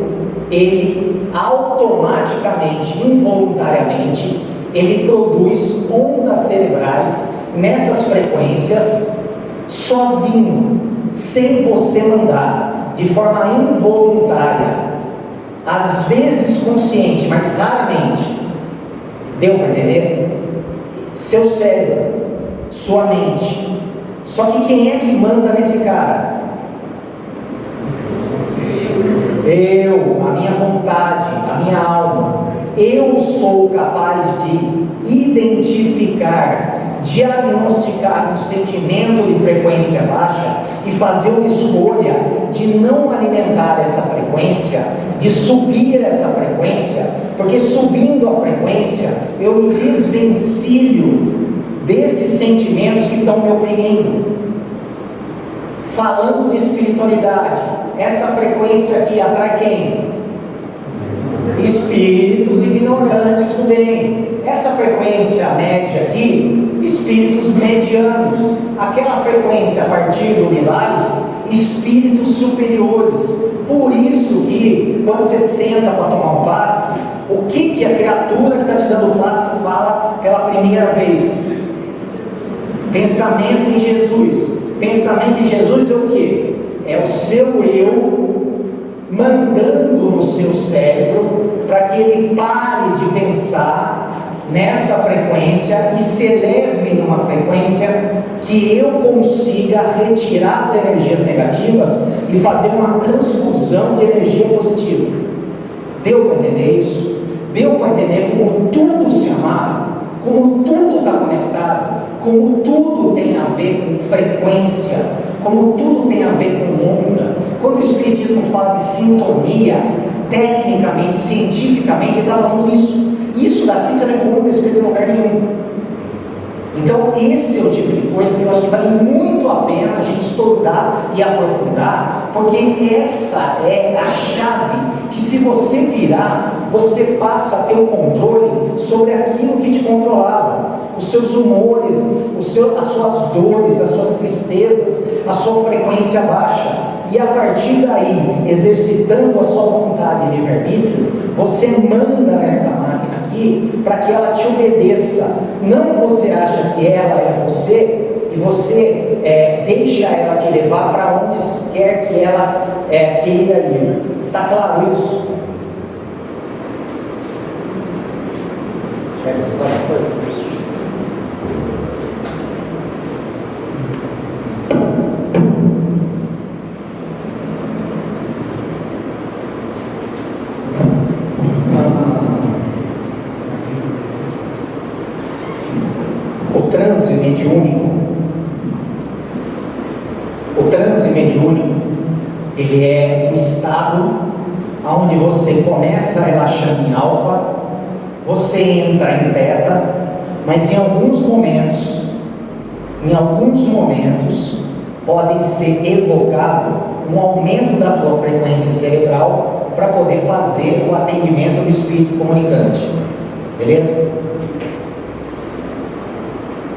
[SPEAKER 2] ele automaticamente, involuntariamente, ele produz ondas cerebrais nessas frequências, sozinho, sem você mandar, de forma involuntária, às vezes consciente, mas raramente. Deu para entender? Seu cérebro, sua mente. Só que quem é que manda nesse cara? Eu, a minha vontade, a minha alma. Eu sou capaz de identificar, diagnosticar um sentimento de frequência baixa e fazer uma escolha de não alimentar essa frequência, de subir essa frequência, porque subindo a frequência eu me desvencilho desses sentimentos que estão me oprimindo. Falando de espiritualidade, essa frequência aqui atrai quem? Espíritos ignorantes do bem. Essa frequência média aqui, espíritos medianos. Aquela frequência a partir do lilás, espíritos superiores. Por isso que quando você senta para tomar um passe, o que a criatura que está te dando o passe fala pela primeira vez? Pensamento em Jesus. Pensamento em Jesus é o que? É o seu eu mandando no seu cérebro para que ele pare de pensar nessa frequência e se eleve numa frequência que eu consiga retirar as energias negativas e fazer uma transfusão de energia positiva. Deu para entender isso? Deu para entender como tudo se amarra? Como tudo está conectado? como tudo tem a ver com frequência, como tudo tem a ver com onda. Quando o Espiritismo fala de sintonia, tecnicamente, cientificamente, ele está falando isso. Isso daqui você não encontra escrito em lugar nenhum. Então, esse é o tipo de coisa que eu acho que vale muito a pena a gente estudar e aprofundar, porque essa é a chave que, se você virar, você passa a ter um controle sobre aquilo que te controlava, os seus humores, as suas dores, as suas tristezas, a sua frequência baixa. E a partir daí, exercitando a sua vontade e livre-arbítrio, você manda nessa máquina aqui para que ela te obedeça. Não você acha que ela é você e você deixa ela te levar para onde quer que ela queira ir. Está claro isso? Quer dizer alguma coisa? O transe mediúnico, ele é um estado onde você começa relaxando em alfa, você entra em teta, mas em alguns momentos pode ser evocado um aumento da tua frequência cerebral para poder fazer o atendimento do espírito comunicante. Beleza?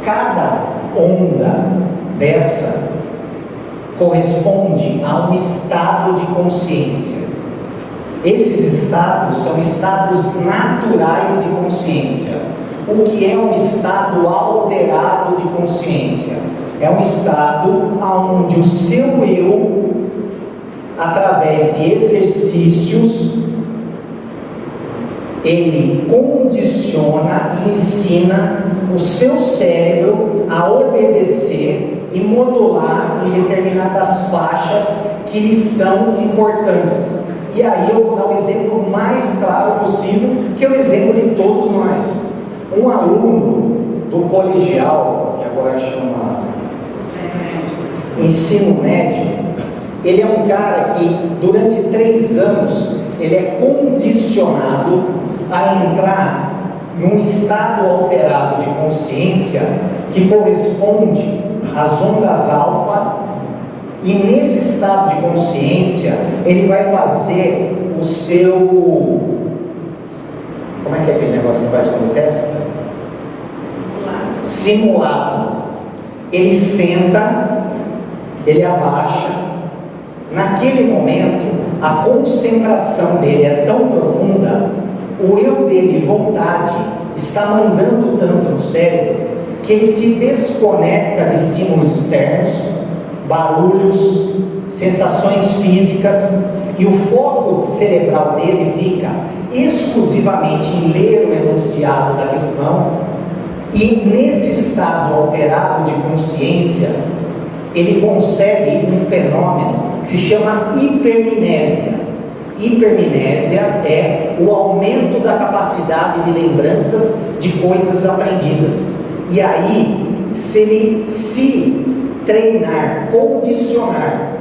[SPEAKER 2] Cada onda dessa corresponde a um estado de consciência. Esses estados são estados naturais de consciência. O que é um estado alterado de consciência? É um estado onde o seu eu, através de exercícios, ele condiciona e ensina o seu cérebro a obedecer e modular em determinadas faixas que lhe são importantes. E aí eu vou dar o exemplo mais claro possível, que é o exemplo de todos nós. Um aluno do colegial, que agora chama ensino médio, ele é um cara que durante 3 anos ele é condicionado a entrar num estado alterado de consciência que corresponde às ondas alfa, e nesse estado de consciência ele vai fazer o seu, como é que é aquele negócio que faz quando testa? Simulado. Ele senta, ele abaixa, naquele momento a concentração dele é tão profunda, o eu dele, vontade, está mandando tanto no cérebro, que ele se desconecta de estímulos externos, barulhos, sensações físicas, e o foco cerebral dele fica exclusivamente em ler o enunciado da questão, e nesse estado alterado de consciência, ele consegue um fenômeno que se chama hipermnésia. Hipermnésia é o aumento da capacidade de lembranças de coisas aprendidas. E aí, se ele se treinar, condicionar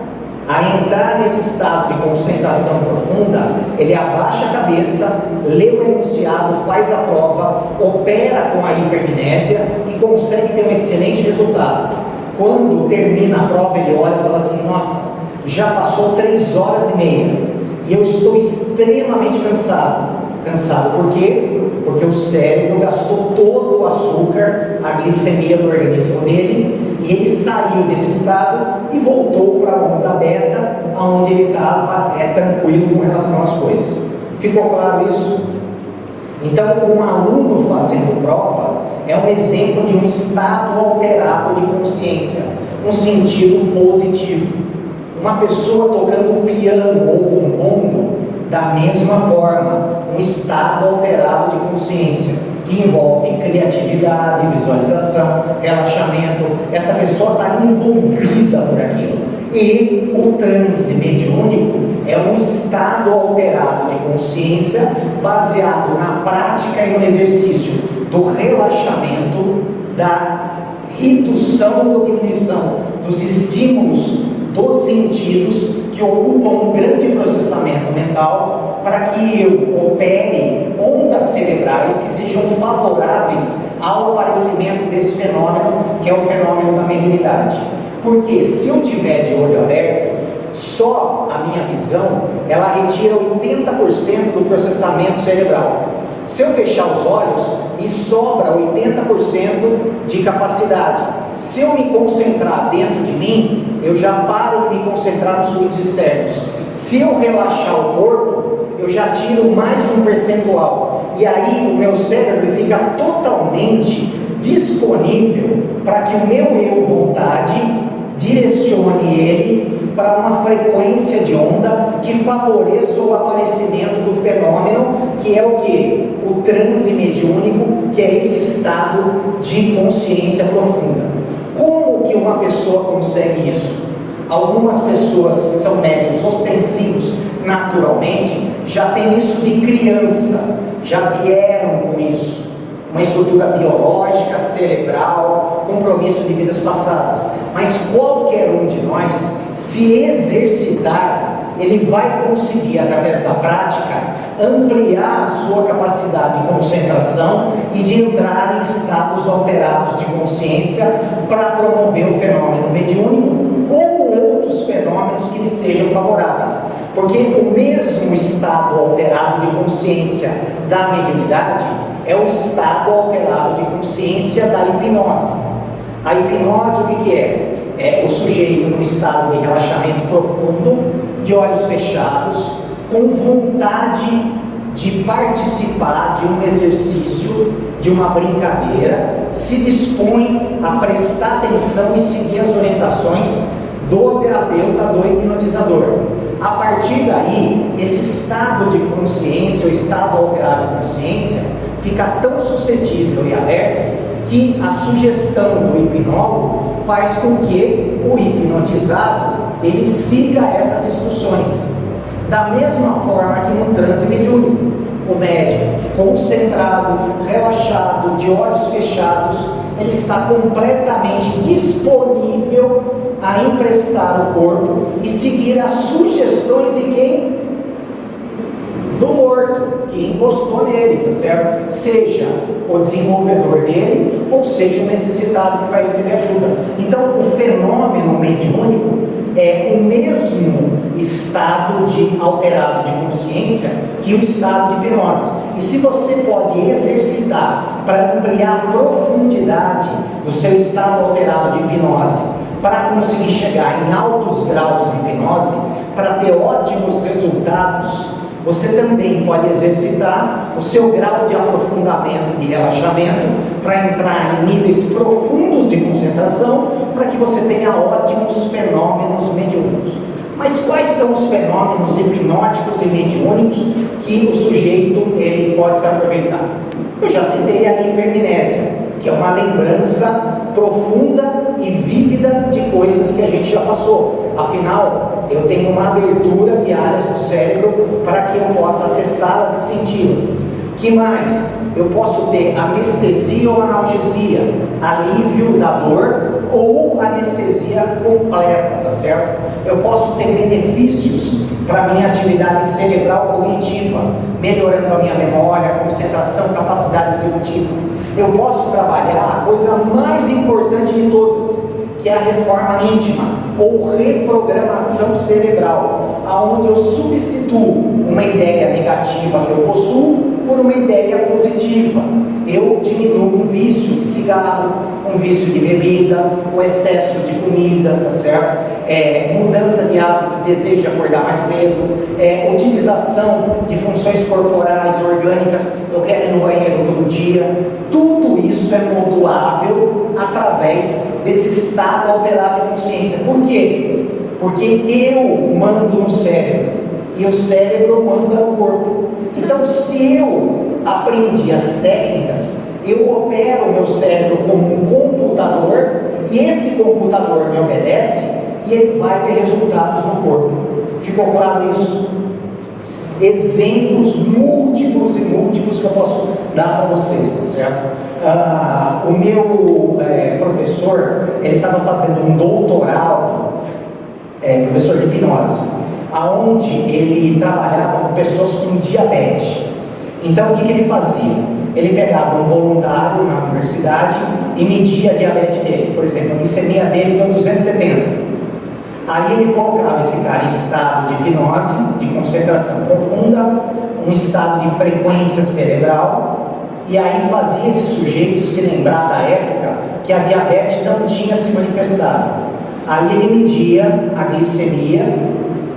[SPEAKER 2] a entrar nesse estado de concentração profunda, ele abaixa a cabeça, lê o enunciado, faz a prova, opera com a hipermnésia e consegue ter um excelente resultado. Quando termina a prova, ele olha e fala assim: nossa, já passou 3 horas e meia e eu estou extremamente cansado. Cansado por quê? Porque o cérebro gastou todo o açúcar, a glicemia do organismo dele, e ele saiu desse estado e voltou para a onda beta, onde ele estava tranquilo com relação às coisas. Ficou claro isso? Então, um aluno fazendo prova é um exemplo de um estado alterado de consciência, um sentido positivo. Uma pessoa tocando piano ou compondo, da mesma forma, um estado alterado de consciência, que envolve criatividade, visualização, relaxamento. Essa pessoa está envolvida por aquilo. E o transe mediúnico é um estado alterado de consciência baseado na prática e no exercício do relaxamento, da redução ou diminuição dos estímulos dos sentidos que ocupam um grande processamento mental para que eu opere ondas cerebrais que sejam favoráveis ao aparecimento desse fenômeno, que é o fenômeno da mediunidade. Porque se eu tiver de olho aberto, só a minha visão, ela retira 80% do processamento cerebral. Se eu fechar os olhos, me sobra 80% de capacidade. Se eu me concentrar dentro de mim, eu já paro de me concentrar nos fluidos externos. Se eu relaxar o corpo, eu já tiro mais um percentual. E aí o meu cérebro fica totalmente disponível para que o meu eu vontade direcione ele para uma frequência de onda que favoreça o aparecimento do fenômeno, que é o que? O transe mediúnico, que é esse estado de consciência profunda. Como que uma pessoa consegue isso? Algumas pessoas que são médiuns ostensivos naturalmente já têm isso de criança, já vieram com isso. Uma estrutura biológica, cerebral, compromisso de vidas passadas. Mas qualquer um de nós, se exercitar, ele vai conseguir, através da prática, ampliar a sua capacidade de concentração e de entrar em estados alterados de consciência para promover o fenômeno mediúnico ou outros fenômenos que lhe sejam favoráveis. Porque o mesmo estado alterado de consciência da mediunidade é o estado alterado de consciência da hipnose. A hipnose, o que é? É o sujeito num estado de relaxamento profundo, de olhos fechados, com vontade de participar de um exercício, de uma brincadeira, se dispõe a prestar atenção e seguir as orientações do terapeuta, do hipnotizador. A partir daí, esse estado de consciência, o estado alterado de consciência, fica tão suscetível e aberto que a sugestão do hipnólogo faz com que o hipnotizado ele siga essas instruções. Da mesma forma que no transe mediúnico, o médium concentrado, relaxado, de olhos fechados, ele está completamente disponível a emprestar o corpo e seguir as sugestões de quem? Do morto, que encostou nele, tá certo? Seja o desenvolvedor dele, ou seja o necessitado que vai receber ajuda. Então, o fenômeno mediúnico é o mesmo estado de alterado de consciência que o estado de hipnose. E se você pode exercitar para ampliar a profundidade do seu estado alterado de hipnose, para conseguir chegar em altos graus de hipnose, para ter ótimos resultados, você também pode exercitar o seu grau de aprofundamento, de relaxamento, para entrar em níveis profundos de concentração, para que você tenha ótimos fenômenos mediúnicos. Mas quais são os fenômenos hipnóticos e mediúnicos que o sujeito ele pode se aproveitar? Eu já citei a hipermnésia, que é uma lembrança profunda e vívida de coisas que a gente já passou. Afinal, eu tenho uma abertura de áreas do cérebro para que eu possa acessá-las e senti-las. Que mais? Eu posso ter anestesia ou analgesia, alívio da dor ou anestesia completa, tá certo? Eu posso ter benefícios para a minha atividade cerebral cognitiva, melhorando a minha memória, concentração, capacidade executiva. Eu posso trabalhar a coisa mais importante de todas, que é a reforma íntima ou reprogramação cerebral, aonde eu substituo uma ideia negativa que eu possuo por uma ideia positiva. Eu diminuo um vício de cigarro, um vício de bebida, o excesso de comida, tá certo? Mudança de hábito, desejo de acordar mais cedo, utilização de funções corporais, orgânicas, eu quero ir no banheiro todo dia. Tudo isso é modulável através desse estado alterado de consciência. Por quê? Porque eu mando no cérebro e o cérebro manda no corpo. Então, se eu aprendi as técnicas, eu opero o meu cérebro como um computador e esse computador me obedece e ele vai ter resultados no corpo. Ficou claro isso? exemplos múltiplos e múltiplos que eu posso dar para vocês, tá certo? O meu professor, ele estava fazendo um doutorado, professor de hipnose, aonde ele trabalhava com pessoas com diabetes. Então, o que ele fazia? Ele pegava um voluntário na universidade e media a diabetes dele. Por exemplo, a glicemia dele deu 270. Aí ele colocava esse cara em estado de hipnose, de concentração profunda, um estado de frequência cerebral, e aí fazia esse sujeito se lembrar da época que a diabetes não tinha se manifestado. Aí ele media a glicemia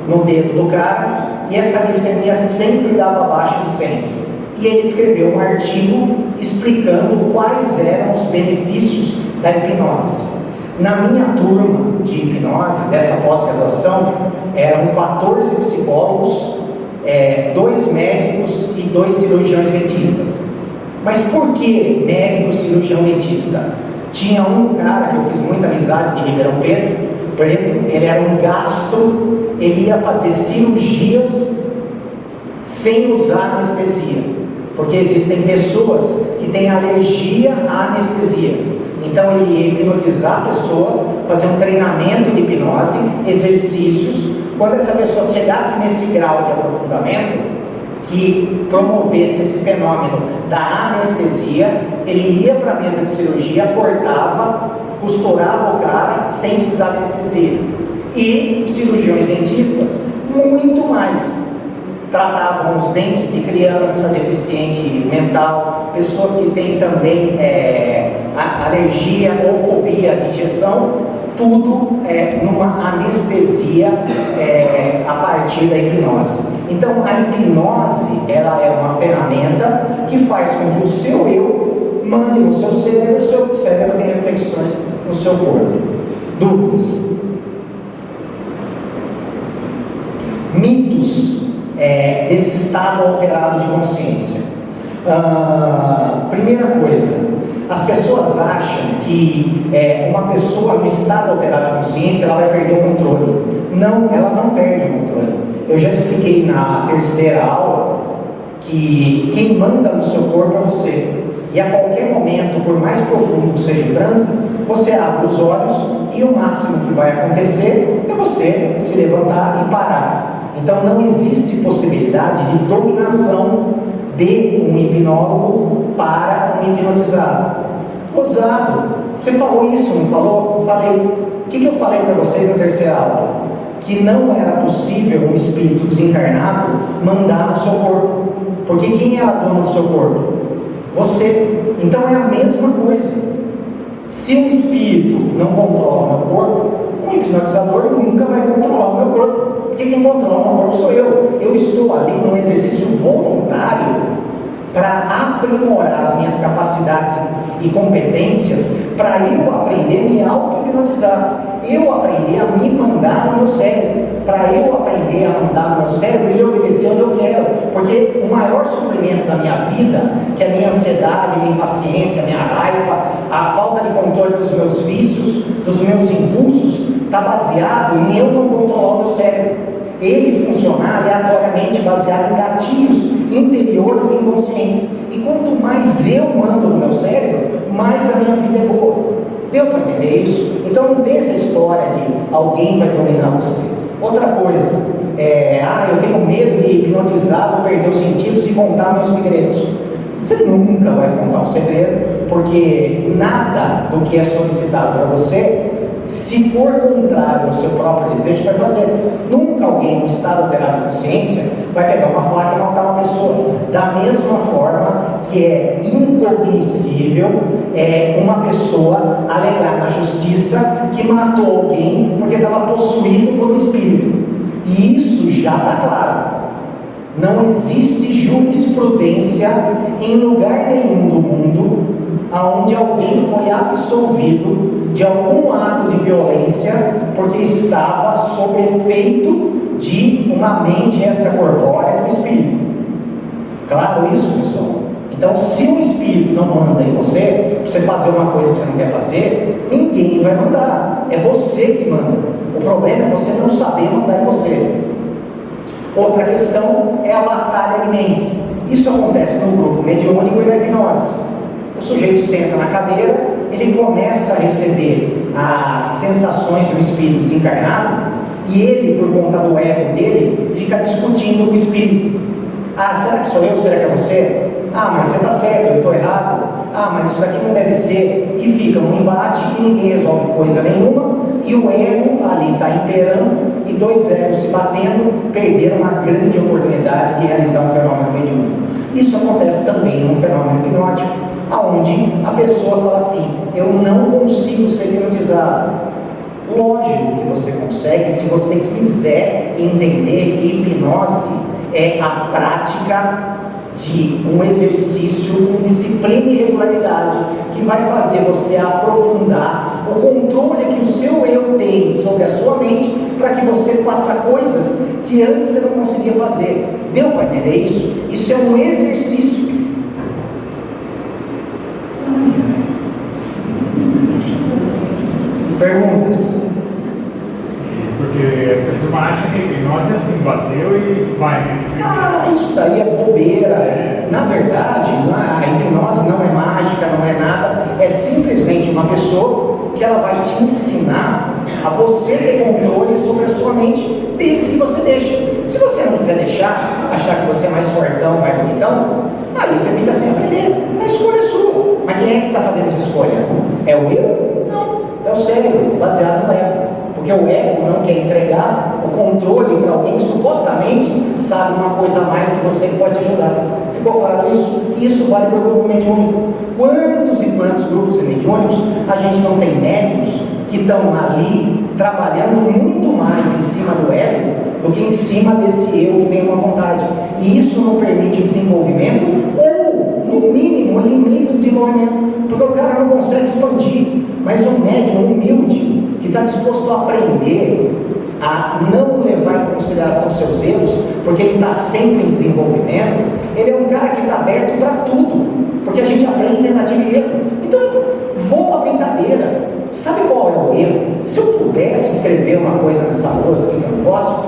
[SPEAKER 2] no dedo do cara, e essa glicemia sempre dava abaixo de 100. E ele escreveu um artigo explicando quais eram os benefícios da hipnose. Na minha turma de hipnose, dessa pós-graduação, eram 14 psicólogos, 2 médicos e 2 cirurgiões dentistas. Mas por que médico, cirurgião, dentista? Tinha um cara que eu fiz muita amizade de Ribeirão Preto, ele era um gastro, ele ia fazer cirurgias sem usar anestesia, porque existem pessoas que têm alergia à anestesia. Então ele ia hipnotizar a pessoa, fazer um treinamento de hipnose, exercícios. Quando essa pessoa chegasse nesse grau de aprofundamento, que promovesse esse fenômeno da anestesia, ele ia para a mesa de cirurgia, cortava, costurava o cara sem precisar de anestesia. E cirurgiões dentistas, muito mais. Tratavam os dentes de criança, deficiente mental, pessoas que têm também alergia ou fobia de injeção, tudo numa anestesia a partir da hipnose. Então a hipnose, ela é uma ferramenta que faz com que o seu eu mande no seu cérebro, o seu cérebro tem reflexões no seu corpo. Dúvidas? Mitos desse estado alterado de consciência. Primeira coisa, as pessoas acham que uma pessoa no estado alterado de consciência, ela vai perder o controle. Não, ela não perde o controle. Eu já expliquei na terceira aula que quem manda no seu corpo é você. E a qualquer momento, por mais profundo que seja o transe, você abre os olhos e o máximo que vai acontecer é você se levantar e parar. Então não existe possibilidade de dominação de um hipnólogo para um hipnotizado. Gozado, você falou isso, não falou? Falei. O que eu falei para vocês na terceira aula? Que não era possível um espírito desencarnado mandar no seu corpo. Porque quem era dono do seu corpo? Você. Então é a mesma coisa. Se um espírito não controla o meu corpo, um hipnotizador nunca vai controlar o meu corpo. Porque quem controla o meu corpo sou eu. Eu estou ali num exercício voluntário para aprimorar as minhas capacidades e competências, para eu aprender a me auto-hipnotizar, eu aprender a me mandar no meu cérebro, para eu aprender a mandar no meu cérebro e ele obedecer onde eu quero. Porque o maior sofrimento da minha vida, que é a minha ansiedade, minha impaciência, minha raiva, a falta de controle dos meus vícios, dos meus impulsos, está baseado em eu não controlar o meu cérebro. Ele funcionar aleatoriamente baseado em gatilhos interiores e inconscientes. E quanto mais eu mando no meu cérebro, mais a minha vida é boa. Deu para entender isso? Então não tem essa história de alguém vai dominar você. Outra coisa, eu tenho medo de hipnotizado, perder os sentidos e contar meus segredos. Você nunca vai contar um segredo, porque nada do que é solicitado para você, se for contrário ao seu próprio desejo, vai fazer. Nunca alguém no estado alterado de consciência vai pegar uma faca e matar uma pessoa. Da mesma forma que é incognoscível uma pessoa alegar na justiça que matou alguém porque estava possuído por um espírito. E isso já está claro. Não existe jurisprudência em lugar nenhum do mundo onde alguém foi absolvido de algum ato de violência porque estava sob efeito de uma mente extracorpórea do espírito. Claro isso, pessoal? Então, se o espírito não manda em você, você fazer uma coisa que você não quer fazer, ninguém vai mandar. É você que manda. O problema é você não saber mandar em você. Outra questão é a batalha de mentes. Isso acontece no grupo mediúnico e na hipnose. O sujeito senta na cadeira, ele começa a receber as sensações do espírito desencarnado e ele, por conta do ego dele, fica discutindo com o espírito. Ah, será que sou eu? Será que é você? Ah, mas você está certo, eu estou errado. Ah, mas isso daqui não deve ser. E fica um embate e ninguém resolve coisa nenhuma. E o ego ali está imperando e dois egos se batendo, perderam uma grande oportunidade de realizar um fenômeno mediúnico. Isso acontece também num fenômeno hipnótico, onde a pessoa fala assim: eu não consigo ser hipnotizado. Lógico que você consegue, se você quiser entender que hipnose é a prática de um exercício com disciplina e regularidade que vai fazer você aprofundar o controle que o seu eu tem sobre a sua mente para que você faça coisas que antes você não conseguia fazer. Deu para entender isso? Isso é um exercício. Perguntas?
[SPEAKER 4] Porque a turma acha que a hipnose é assim, bateu e vai, né?
[SPEAKER 2] Ah, isso daí é bobeira. Na verdade, a hipnose não é mágica, não é nada. É simplesmente uma pessoa que ela vai te ensinar a você ter controle sobre a sua mente, desde que você deixe. Se você não quiser deixar, achar que você é mais fortão, mais bonitão, aí você fica sem aprender. A escolha é sua. Mas quem é que está fazendo essa escolha? É o eu? Não. É o cérebro, baseado no ego. Porque o ego não quer entregar o controle para alguém que supostamente sabe uma coisa a mais que você pode ajudar. Ficou claro isso? Isso vale para o grupo mediúnico. Quantos e quantos grupos mediúnicos a gente não tem médiums que estão ali trabalhando muito mais em cima do ego do que em cima desse eu que tem uma vontade. E isso não permite o desenvolvimento ou, no mínimo, limita o desenvolvimento. Porque o cara não consegue expandir. Mas um médium humilde que está disposto a aprender a não levar em consideração seus erros, porque ele está sempre em desenvolvimento, ele é um cara que está aberto para tudo, porque a gente aprende tentativa e erro. Então, vou para a brincadeira. Sabe qual é o erro? Se eu pudesse escrever uma coisa nessa lousa aqui que eu não posso,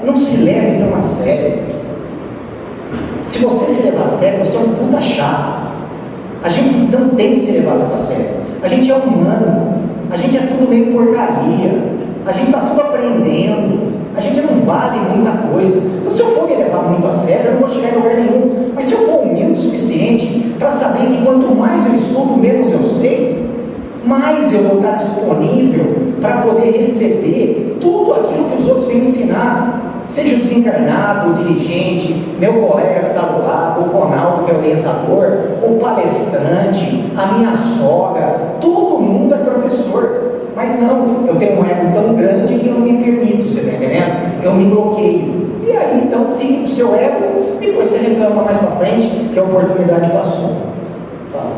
[SPEAKER 2] não se leve tão a sério. Se você se levar a sério, você é um puta chato. A gente não tem que se levar tanto a sério. A gente é humano. A gente é tudo meio porcaria. A gente está tudo aprendendo. A gente não vale muita coisa. Então, se eu for me levar muito a sério, eu não vou chegar em lugar nenhum. Mas se eu for humilde o suficiente para saber que quanto mais eu estudo, menos eu sei, mais eu vou estar disponível para poder receber tudo aquilo que os outros vêm me ensinar. Seja o desencarnado, o dirigente, meu colega que está do lado, o Ronaldo que é orientador, o palestrante, a minha sogra, todo mundo é professor. Mas não, eu tenho um ego tão grande que eu não me permito, você está entendendo? Eu me bloqueio. E aí então fique com o seu ego, depois você reclama mais para frente que a oportunidade passou. Fala.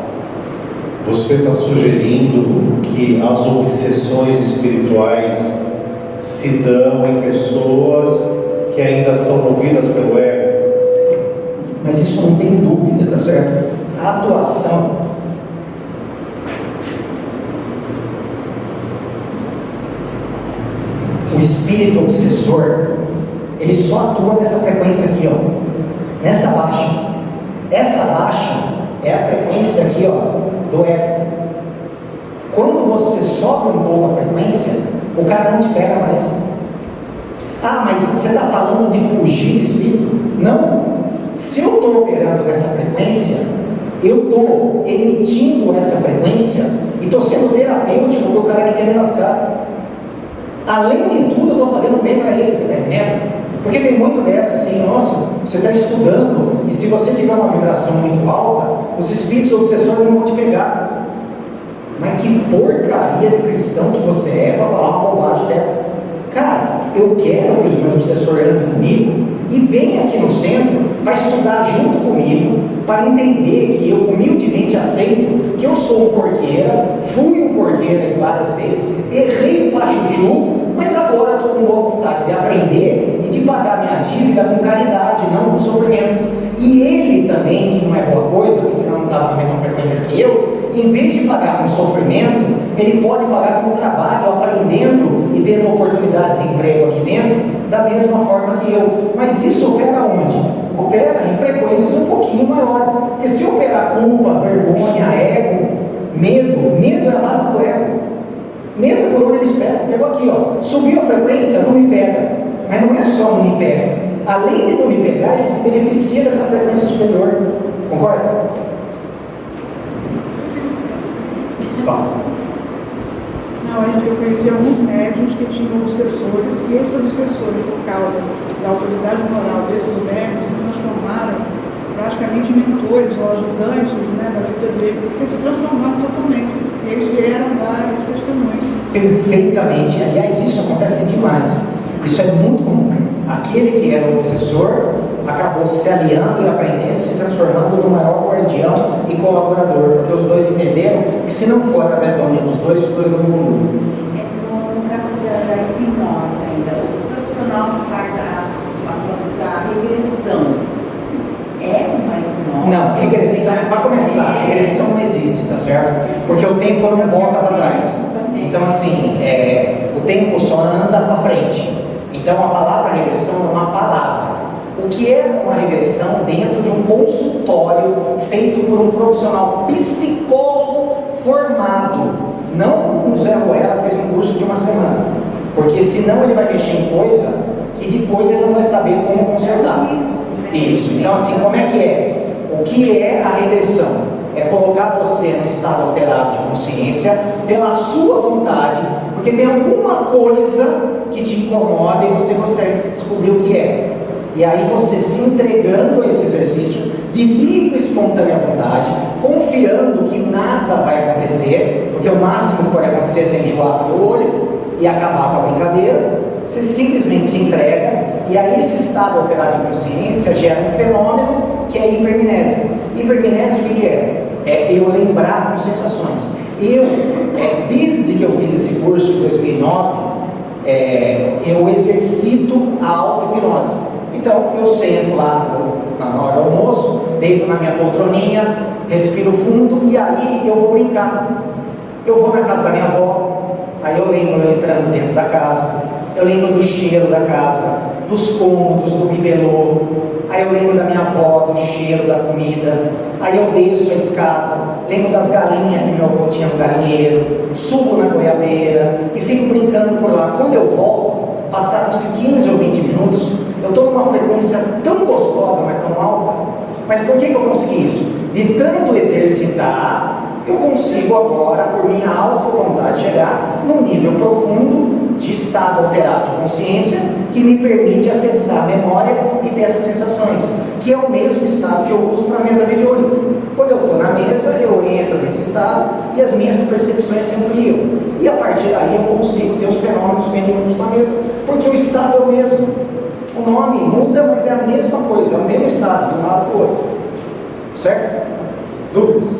[SPEAKER 1] Você está sugerindo que as obsessões espirituais se dão em pessoas que ainda são movidas pelo ego?
[SPEAKER 2] Mas isso não tem dúvida, tá certo? A atuação o espírito obsessor, ele só atua nessa frequência aqui, ó, nessa baixa. Essa baixa é a frequência aqui, ó, do ego. Quando você sobe um pouco a frequência, o cara não te pega mais. Ah, mas você está falando de fugir do espírito? Não. Se eu estou operando nessa frequência, eu estou emitindo essa frequência e estou sendo terapêutico para o cara que quer me lascar. Além de tudo, eu estou fazendo bem para ele, você está entendendo? Porque tem muito dessa assim, nossa, você está estudando e se você tiver uma vibração muito alta, os espíritos obsessores não vão te pegar. Mas que porcaria de cristão que você é para falar uma bobagem dessa? Cara, eu quero que os meus obsessores andem comigo e venham aqui no centro para estudar junto comigo, para entender que eu humildemente aceito que eu sou um porqueira, fui um porqueira várias vezes, errei para chuchu, mas agora estou com boa vontade de aprender e de pagar minha dívida com caridade, não com sofrimento. E ele também, que não é boa coisa, porque senão não estava na mesma frequência que eu, em vez de pagar com sofrimento, ele pode pagar com trabalho, aprendendo e tendo oportunidades de emprego aqui dentro, da mesma forma que eu. Mas isso opera onde? Opera em frequências um pouquinho maiores. Porque se operar culpa, vergonha, ego, medo é a base do ego. Medo por onde eles pegam. Pegou aqui, ó. Subiu a frequência, não me pega. Mas não é só não me pega. Além de não me pegar, ele se beneficia dessa frequência superior. Concorda? Fala.
[SPEAKER 7] Não, eu conheci alguns médiuns que tinham obsessores, e esses obsessores, por causa da autoridade moral desses médiuns, se transformaram praticamente em mentores ou ajudantes, né, da vida dele, porque se transformaram totalmente. Eles vieram dar esse testemunho.
[SPEAKER 2] Perfeitamente. Aliás, isso acontece demais. Isso é muito comum. Aquele que era o obsessor acabou se aliando e aprendendo, se transformando no maior guardião e colaborador, porque os dois entenderam que se não for através da união dos dois, os dois não evoluem.
[SPEAKER 8] No caso da hipnose ainda, o profissional que faz a regressão é uma hipnose?
[SPEAKER 2] Não, regressão, para começar, regressão não existe, tá certo? Porque o tempo não volta para trás. Então assim, o tempo só anda para frente. Então a palavra regressão é uma palavra. O que é uma regressão dentro de um consultório feito por um profissional psicólogo formado, não um Zé Ruela que fez um curso de uma semana, porque senão ele vai mexer em coisa que depois ele não vai saber como consertar. Isso. Então assim, como é que é? O que é a regressão? É colocar você no estado alterado de consciência pela sua vontade, porque tem alguma coisa que te incomoda e você gostaria de descobrir o que é. E aí você se entregando a esse exercício de livre e espontânea vontade, confiando que nada vai acontecer, porque o máximo que pode acontecer é você enjoar o olho e acabar com a brincadeira. Você simplesmente se entrega, e aí esse estado alterado de consciência gera um fenômeno que é a hipermnese. Hipermnese o que é? É eu lembrar com sensações. Desde que eu fiz esse curso em 2009, eu exercito a auto-hipnose. Então eu sento lá na hora do almoço, deito na minha poltroninha, respiro fundo e aí eu vou brincar. Eu vou na casa da minha avó, aí eu lembro eu entrando dentro da casa, eu lembro do cheiro da casa, dos cômodos, do bibelô, aí eu lembro da minha avó, do cheiro da comida, aí eu desço a escada, lembro das galinhas que meu avô tinha no galinheiro, subo na goiabeira e fico brincando por lá. Quando eu volto, passaram-se 15 ou 20 minutos, eu estou numa frequência tão gostosa, mas tão alta. Mas por que eu consegui isso? De tanto exercitar, eu consigo agora, por minha auto-vontade, chegar num nível profundo de estado alterado de consciência que me permite acessar a memória e ter essas sensações, que é o mesmo estado que eu uso para a mesa mediúnica. Quando eu estou na mesa, eu entro nesse estado e as minhas percepções se ampliam. E a partir daí eu consigo ter os fenômenos mediúnicos na mesa, porque o estado é o mesmo. O nome muda, mas é a mesma coisa, é o mesmo estado, de um lado para o outro. Certo? Dúvidas?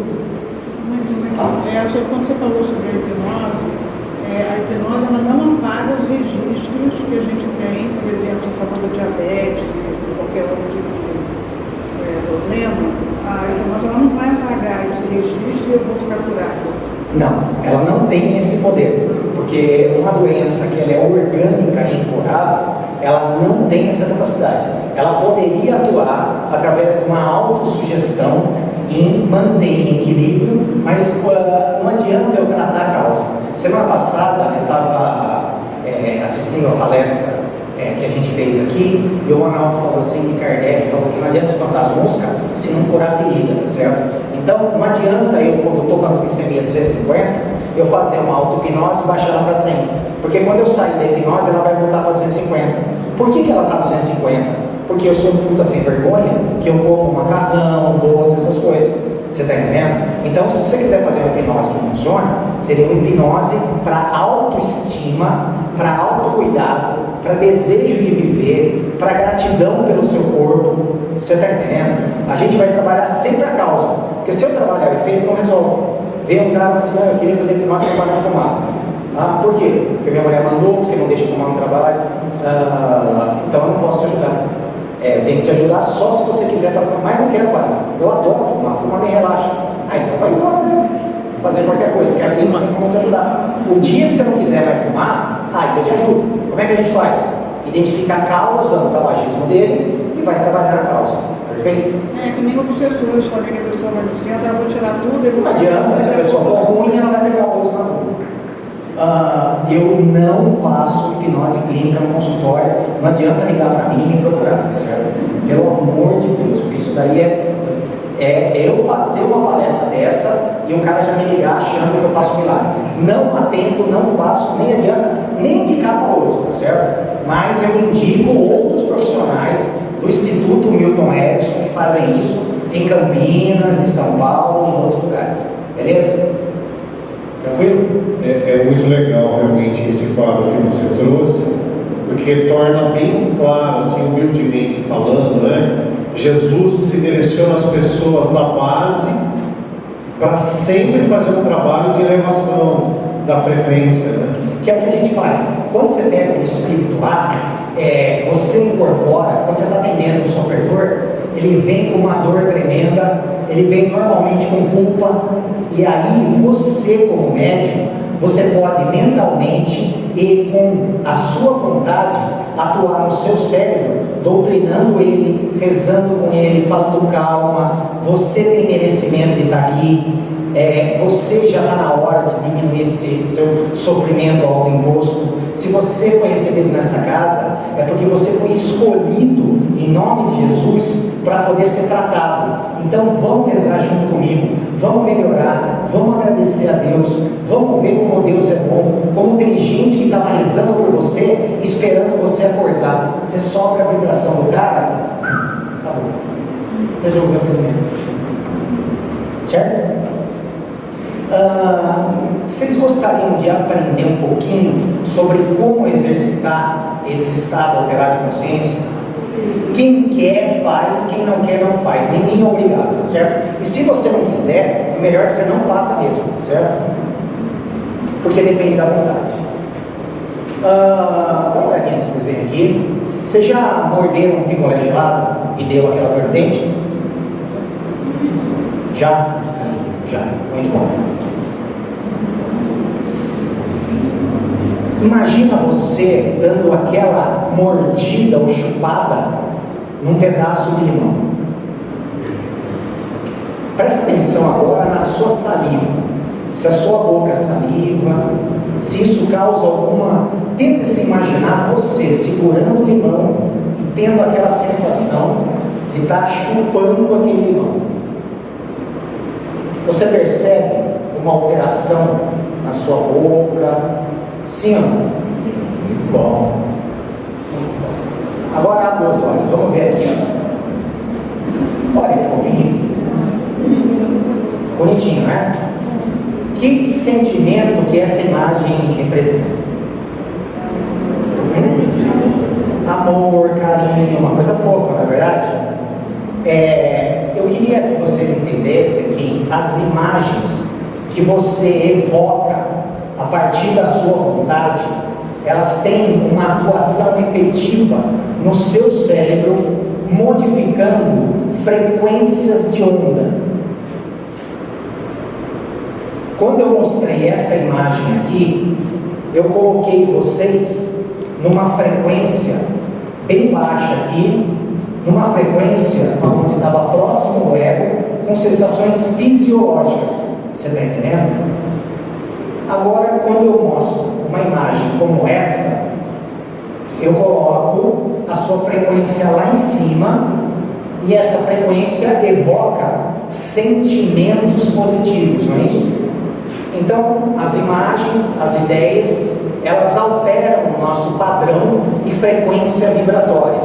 [SPEAKER 7] Quando você falou sobre a hipnose ela não apaga os registros que a gente tem, por exemplo, se falando da diabetes, qualquer outro tipo de problema. A hipnose ela não vai apagar esse registro e eu vou ficar curado.
[SPEAKER 2] Não, ela não tem esse poder, porque uma doença que ela é orgânica e incurável, ela não tem essa capacidade. Ela poderia atuar através de uma autossugestão em manter em equilíbrio, mas não adianta eu tratar a causa. Semana passada eu estava assistindo a palestra que a gente fez aqui, e o Ronaldo falou assim, que Kardec falou que não adianta espantar as moscas se não curar a ferida, tá certo? Então não adianta eu, quando estou com a glicemia 250, eu fazer uma auto-hipnose e baixar ela para 100, porque quando eu sair da hipnose ela vai voltar para 250. Por que ela está 250? Porque eu sou um puta sem vergonha, que eu como macarrão, doce, essas coisas. Você está entendendo? Então, se você quiser fazer uma hipnose que funcione, seria uma hipnose para autoestima, para autocuidado, para desejo de viver, para gratidão pelo seu corpo. Você está entendendo? A gente vai trabalhar sempre a causa, porque se eu trabalhar efeito, não resolve. Vem um cara e diz, eu queria fazer hipnose para parar de fumar. Por quê? Porque minha mulher mandou, porque não deixa de fumar no trabalho. Então eu não posso te ajudar. Eu tenho que te ajudar só se você quiser para fumar, mas não quero parar. Eu adoro fumar, fumar me relaxa. Então vai embora, né? fazer qualquer coisa, porque aqui não tem como te ajudar. O dia que você não quiser mais fumar, aí eu te ajudo. Como é que a gente faz? Identifica a causa do tabagismo dele e vai trabalhar na causa. Perfeito?
[SPEAKER 7] É que nem obsessores, falei que a pessoa vai no centro, ela vai tirar tudo.
[SPEAKER 2] Não adianta, se a pessoa for ruim, ela vai pegar outros na rua. Eu não faço hipnose clínica no consultório, não adianta ligar para mim e me procurar, certo? Pelo amor de Deus, porque isso daí é eu fazer uma palestra dessa e o cara já me ligar achando que eu faço milagre. Não atendo, não faço, nem adianta, nem indicar para outro, tá certo? Mas eu indico outros profissionais do Instituto Milton Erickson que fazem isso em Campinas, em São Paulo, em outros lugares. Beleza? Tranquilo?
[SPEAKER 1] É muito legal realmente esse quadro que você trouxe, porque torna bem claro, assim, humildemente falando, né? Jesus se direciona às pessoas da base para sempre fazer um trabalho de elevação da frequência, né?
[SPEAKER 2] Que é o que a gente faz. Quando você pega o espírito lá, você incorpora, quando você está atendendo um sofredor, ele vem com uma dor tremenda, ele vem normalmente com culpa, e aí você, como médium, você pode mentalmente e com a sua vontade atuar no seu cérebro, doutrinando ele, rezando com ele, falando calma, você tem merecimento de estar aqui, você já está na hora de diminuir esse seu sofrimento autoimposto. Se você foi recebido nessa casa, é porque você foi escolhido em nome de Jesus para poder ser tratado. Então vamos rezar junto comigo, vamos melhorar, vamos agradecer a Deus, vamos ver como Deus é bom, como tem gente que estava rezando por você, esperando você acordar. Você sobe a vibração do cara, acabou, resolveu o atendimento. Certo? Vocês gostariam de aprender um pouquinho sobre como exercitar esse estado alterado de consciência? Quem quer faz, quem não quer não faz, ninguém é obrigado, tá certo? E se você não quiser, é melhor que você não faça mesmo, tá certo? Porque depende da vontade. Dá uma olhadinha nesse desenho aqui. Vocês já morderam um picolé gelado e deu aquela dor no dente? Já? Já, muito bom. Imagina você dando aquela mordida ou chupada num pedaço de limão. Presta atenção agora na sua saliva. Se a sua boca saliva, se isso causa alguma... Tenta se imaginar você segurando o limão e tendo aquela sensação de estar chupando aquele limão. Você percebe uma alteração na sua boca? Sim ou não? Sim. Muito bom. Muito bom. Agora abre os olhos, vamos ver aqui. Olha que fofinho. Bonitinho, né? Que sentimento que essa imagem representa? Amor, carinho, uma coisa fofa, não é verdade? Eu queria que vocês entendessem que as imagens que você evoca a partir da sua vontade, elas têm uma atuação efetiva no seu cérebro, modificando frequências de onda. Quando eu mostrei essa imagem aqui, eu coloquei vocês numa frequência bem baixa aqui, numa frequência onde estava próximo do ego, com sensações fisiológicas. Você está entendendo? Agora, quando eu mostro uma imagem como essa, eu coloco a sua frequência lá em cima e essa frequência evoca sentimentos positivos, não é isso? Então, as imagens, as ideias, elas alteram o nosso padrão e frequência vibratória.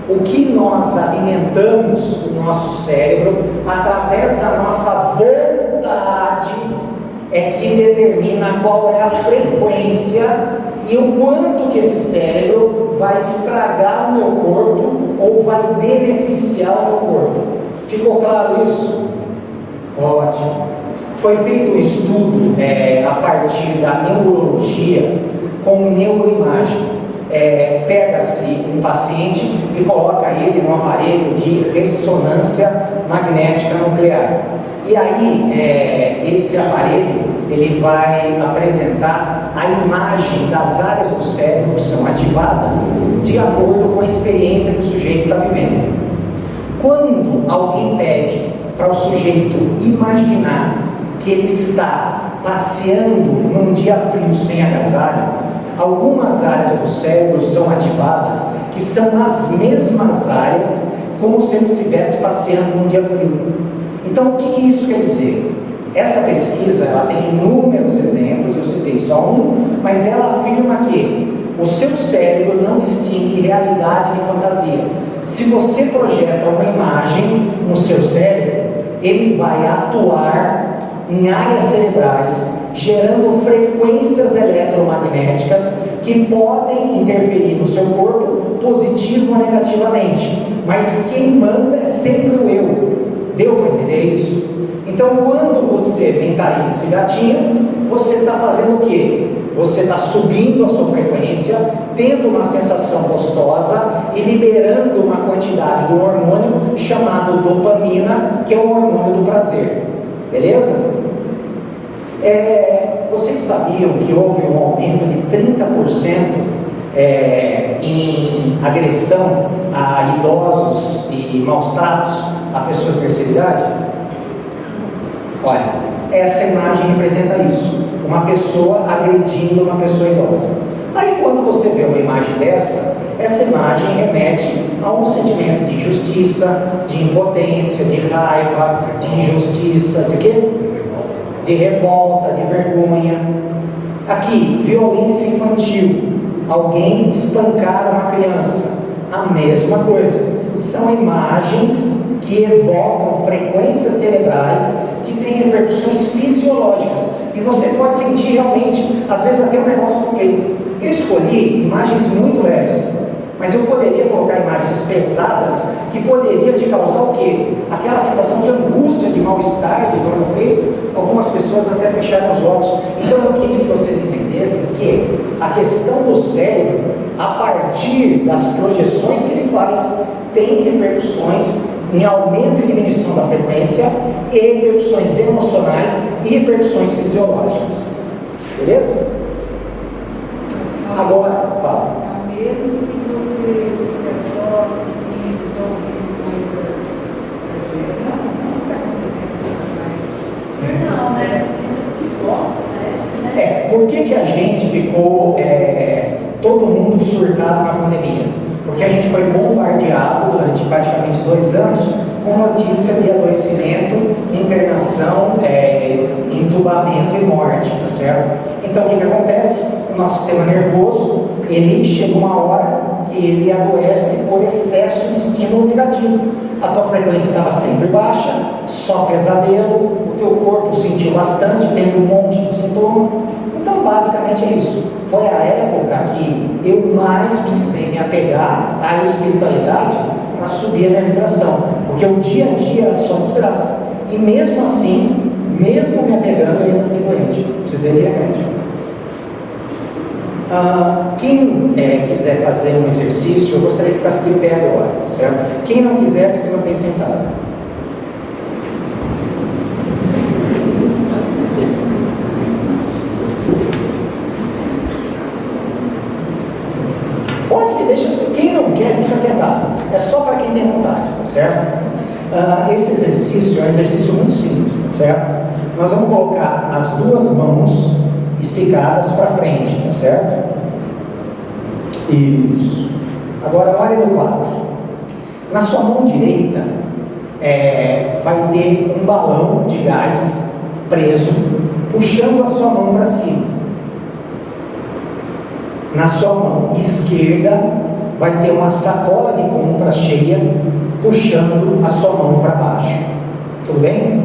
[SPEAKER 2] O que nós alimentamos o nosso cérebro através da nossa vontade é que determina qual é a frequência e o quanto que esse cérebro vai estragar o meu corpo ou vai beneficiar o meu corpo. Ficou claro isso? Ótimo. Foi feito um estudo a partir da neurologia com neuroimagem. pega-se um paciente e coloca ele num aparelho de ressonância magnética nuclear. E aí, esse aparelho, ele vai apresentar a imagem das áreas do cérebro que são ativadas de acordo com a experiência que o sujeito está vivendo. Quando alguém pede para o sujeito imaginar que ele está passeando num dia frio sem agasalho, algumas áreas do cérebro são ativadas que são as mesmas áreas como se ele estivesse passeando num dia frio. Então, o que isso quer dizer? Essa pesquisa, ela tem inúmeros exemplos, eu citei só um, mas ela afirma que o seu cérebro não distingue realidade de fantasia. Se você projeta uma imagem no seu cérebro, ele vai atuar em áreas cerebrais, gerando frequências eletromagnéticas que podem interferir no seu corpo positivo ou negativamente, mas quem manda é sempre o eu. Deu para entender isso? Então, quando você mentaliza esse gatinho, você está fazendo o quê? Você está subindo a sua frequência, tendo uma sensação gostosa e liberando uma quantidade do hormônio chamado dopamina, que é o hormônio do prazer. Beleza? Vocês sabiam que houve um aumento de 30% em agressão a idosos e maus tratos a pessoas de terceira idade? Olha, essa imagem representa isso, uma pessoa agredindo uma pessoa idosa. Aí quando você vê uma imagem dessa, essa imagem remete a um sentimento de injustiça, de impotência, de raiva, de injustiça, de quê? De revolta, de vergonha. Aqui, violência infantil, alguém espancar uma criança, a mesma coisa. São imagens que evocam frequências cerebrais que têm repercussões fisiológicas e você pode sentir realmente, às vezes até um negócio no peito. Eu escolhi imagens muito leves, mas eu poderia colocar imagens pesadas que poderia te causar o quê? Aquela sensação de angústia, de mal-estar, de dor no peito. Algumas pessoas até fecharam os olhos. Então eu queria que vocês entendessem que a questão do cérebro, a partir das projeções que ele faz, tem repercussões em aumento e diminuição da frequência e repercussões emocionais e repercussões fisiológicas. Beleza? Agora, fala.
[SPEAKER 8] Mesmo que você fica só assistindo, só ouvindo coisas, não está acontecendo nada mais. Não, né? Que gosta, parece, né?
[SPEAKER 2] Por que a gente ficou, todo mundo surtado na pandemia? Porque a gente foi bombardeado durante praticamente 2 anos com notícia de adoecimento, internação, entubamento e morte, tá certo? Então o que acontece? O nosso sistema nervoso, ele chega uma hora que ele adoece por excesso de estímulo negativo. A tua frequência estava sempre baixa, só pesadelo, o teu corpo sentiu bastante, tendo um monte de sintoma. Então basicamente é isso. Foi a época que eu mais precisei me apegar à espiritualidade para subir a minha vibração, porque o dia a dia era só desgraça. E mesmo assim, mesmo me apegando, eu ainda fiquei doente. Precisei de remédio. Quem quiser fazer um exercício, eu gostaria que ficasse de pé agora, tá certo? Quem não quiser, se mantém sentado. Quem não quer, fica sentado. É só para quem tem vontade, tá certo? Esse exercício é um exercício muito simples, tá certo? Nós vamos colocar as 2 mãos esticadas para frente, tá certo? Isso. Agora olhe no quadro. Na sua mão direita vai ter um balão de gás preso, puxando a sua mão para cima. Na sua mão esquerda vai ter uma sacola de compra cheia, puxando a sua mão para baixo. Tudo bem?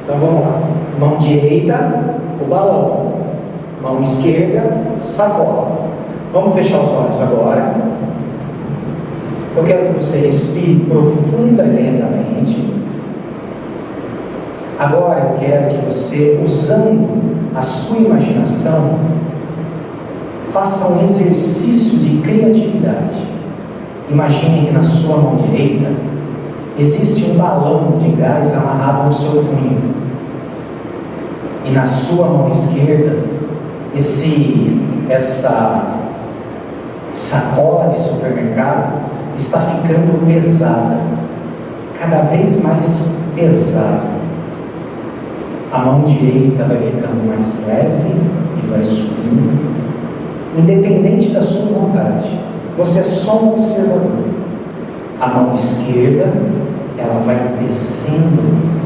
[SPEAKER 2] Então vamos lá. Mão direita, o balão. Mão esquerda, sacola. Vamos fechar os olhos agora. Eu quero que você respire profunda e lentamente. Agora eu quero que você, usando a sua imaginação, faça um exercício de criatividade. Imagine que na sua mão direita existe um balão de gás amarrado no seu punho. E na sua mão esquerda, essa sacola de supermercado está ficando pesada, cada vez mais pesada. A mão direita vai ficando mais leve e vai subindo, independente da sua vontade. Você é só um observador. A mão esquerda, ela vai descendo,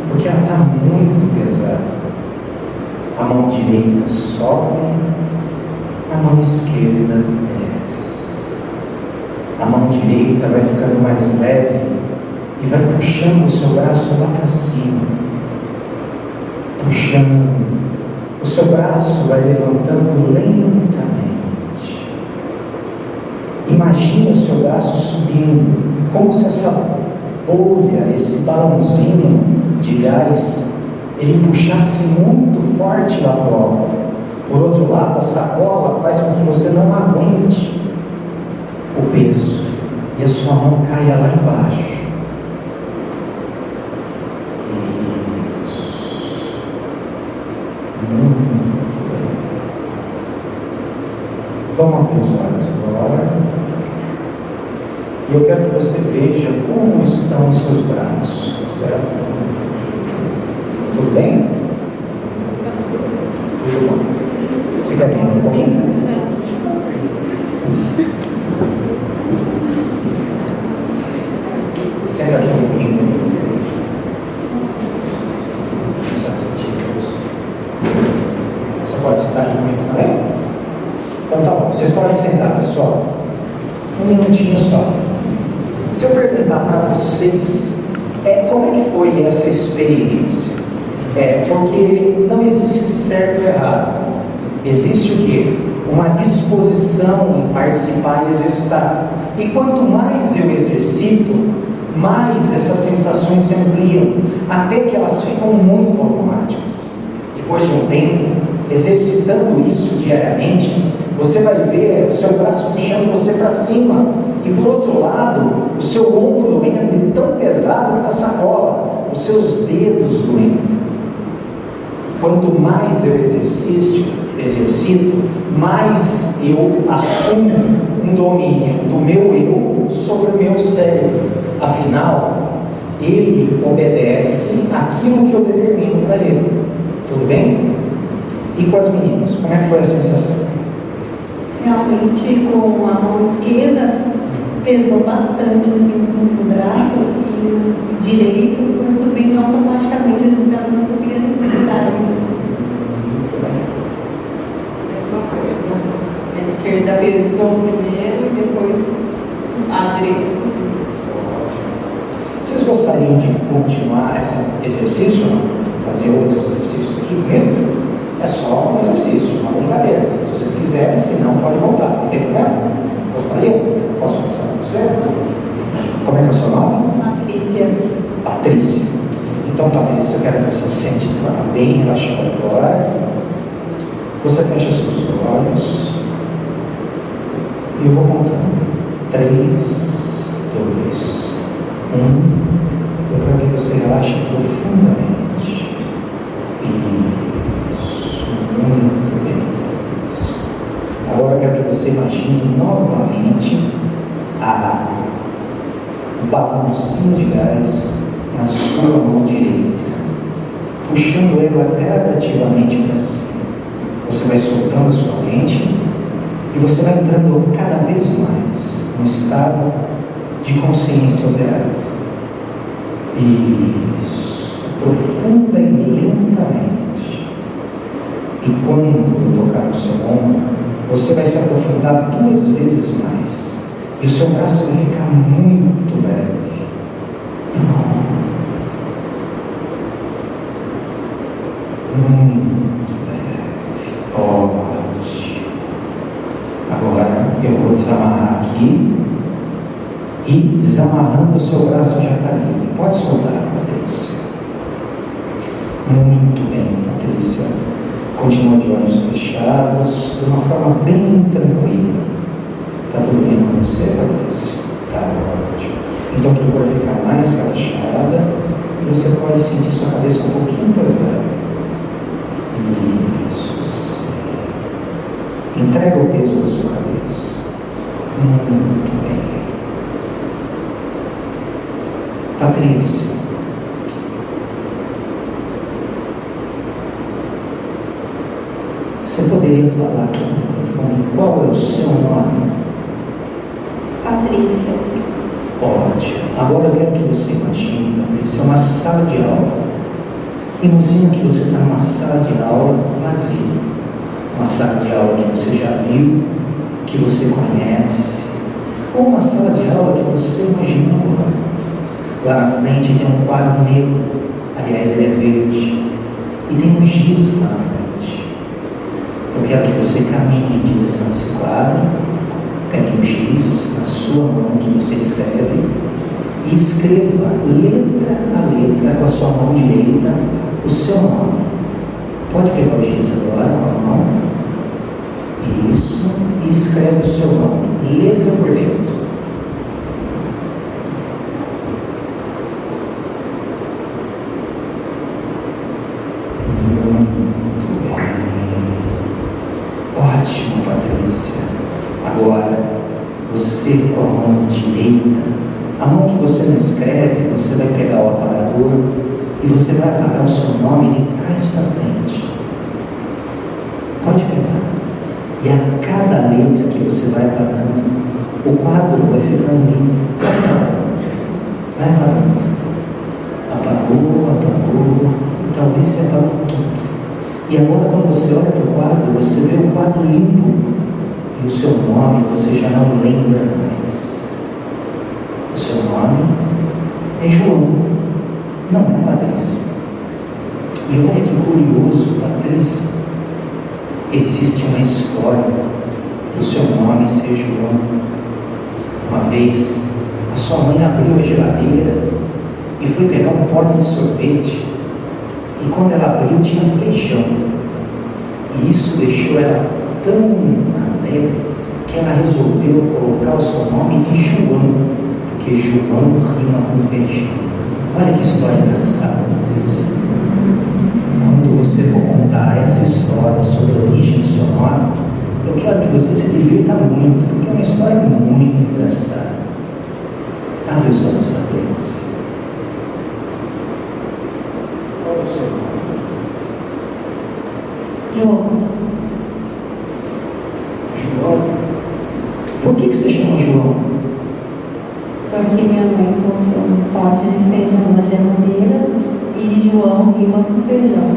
[SPEAKER 2] porque ela está muito pesada. A mão direita sobe, a mão esquerda desce. A mão direita vai ficando mais leve e vai puxando o seu braço lá para cima. Puxando. O seu braço vai levantando lentamente. Imagine o seu braço subindo, como se essa bolha, esse balãozinho de gás, ele puxasse muito forte lá para o alto. Por outro lado, a sacola faz com que você não aguente o peso e a sua mão caia lá embaixo. Isso. Muito bem. Vamos abrir os olhos agora. E eu quero que você veja como estão os seus braços, tá certo? Tudo bem? Tudo bom. Você quer vir aqui um pouquinho? Senta aqui um pouquinho. Você pode sentar aqui comigo também? Então tá bom. Vocês podem sentar, pessoal. Um minutinho só. Se eu perguntar para vocês, como é que foi essa experiência? Porque não existe certo ou errado. Existe o quê? Uma disposição em participar e exercitar. E quanto mais eu exercito, mais essas sensações se ampliam, até que elas ficam muito automáticas. Depois de um tempo, exercitando isso diariamente, você vai ver o seu braço puxando você para cima. E por outro lado, o seu ombro doendo, tão pesado que está sacola, os seus dedos doendo. Quanto mais eu exercito, mais eu assumo um domínio do meu eu sobre o meu cérebro. Afinal, ele obedece aquilo que eu determino para ele. Tudo bem? E com as meninas, como é que foi a sensação?
[SPEAKER 8] Realmente, com a mão esquerda, pesou bastante assim, em cima do braço, e o direito foi subindo automaticamente, às vezes ela não conseguia nem segurar.
[SPEAKER 9] Mesma coisa. A esquerda pesou primeiro e depois a direita subiu.
[SPEAKER 2] Vocês gostariam de continuar esse exercício? Fazer outros exercícios aqui mesmo? É só um exercício, uma brincadeira. Se vocês quiserem, se não, pode voltar. Não tem problema? Gostaria? Posso começar com você? Como é que é o seu nome?
[SPEAKER 8] Patrícia.
[SPEAKER 2] Patrícia. Então, Patrícia, eu quero que você sente de forma bem relaxada agora. Você fecha seus olhos. E eu vou contando. 3, 2, 1. Eu quero que você relaxe profundamente. Isso. Muito bem, Patrícia. Agora eu quero que você imagine novamente o balãozinho de gás na sua mão direita, puxando ela gradativamente para cima. Você vai soltando a sua mente e você vai entrando cada vez mais num estado de consciência alterada. Isso, profunda e lentamente. E quando eu tocar no seu ombro, você vai se aprofundar 2 vezes mais. E o seu braço vai ficar muito leve. Pronto. Muito leve. Ótimo. Agora eu vou desamarrar aqui. E desamarrando o seu braço já está livre. Pode soltar, Patrícia. Muito bem, Patrícia. Continua de olhos fechados, de uma forma bem tranquila. Está tudo bem com você, Patrícia? Tá ótimo. Então procura ficar mais relaxada e você pode sentir sua cabeça um pouquinho pesada. Isso, sim. Entrega o peso da sua cabeça. Muito bem. Patrícia, você poderia falar aqui no microfone qual é o seu nome?
[SPEAKER 9] Patrícia.
[SPEAKER 2] Ótimo. Agora eu quero que você imagine, Patrícia, uma sala de aula. Imagina que você está numa sala de aula vazia. Uma sala de aula que você já viu, que você conhece. Ou uma sala de aula que você imaginou agora. Lá na frente tem um quadro negro, aliás ele é verde, e tem um giz lá na frente. Eu quero que você caminhe em direção a esse quadro, pegue o giz na sua mão que você escreve, e escreva letra a letra com a sua mão direita o seu nome. Pode pegar o giz agora com a mão, isso, e escreve o seu nome, letra por letra. Ótimo, Patrícia. Agora, você com a mão direita, a mão que você não escreve, você vai pegar o apagador e você vai apagar o seu nome de trás para frente. Pode pegar. E a cada letra que você vai apagando, o quadro vai ficando limpo. Vai apagando. Apagou, talvez você apagou tudo. E agora quando você olha para o quadro, você vê o quadro limpo. E o seu nome você já não lembra mais. O seu nome é João, não é Patrícia. E olha que curioso, Patrícia. Existe uma história do seu nome ser João. Uma vez, a sua mãe abriu a geladeira e foi pegar um pote de sorvete. E quando ela abriu, tinha feijão. E isso deixou ela tão alegre que ela resolveu colocar o seu nome de João, porque João rima com feijão. Olha que história engraçada, Patrícia. Quando você for contar essa história sobre a origem do seu nome, eu quero que você se divirta muito, porque é uma história muito engraçada. Abre os olhos, Patrícia. Qual é o seu nome?
[SPEAKER 9] João.
[SPEAKER 2] João? Por que você chama João?
[SPEAKER 9] Porque minha mãe encontrou um pote de feijão na geladeira e João rima com feijão.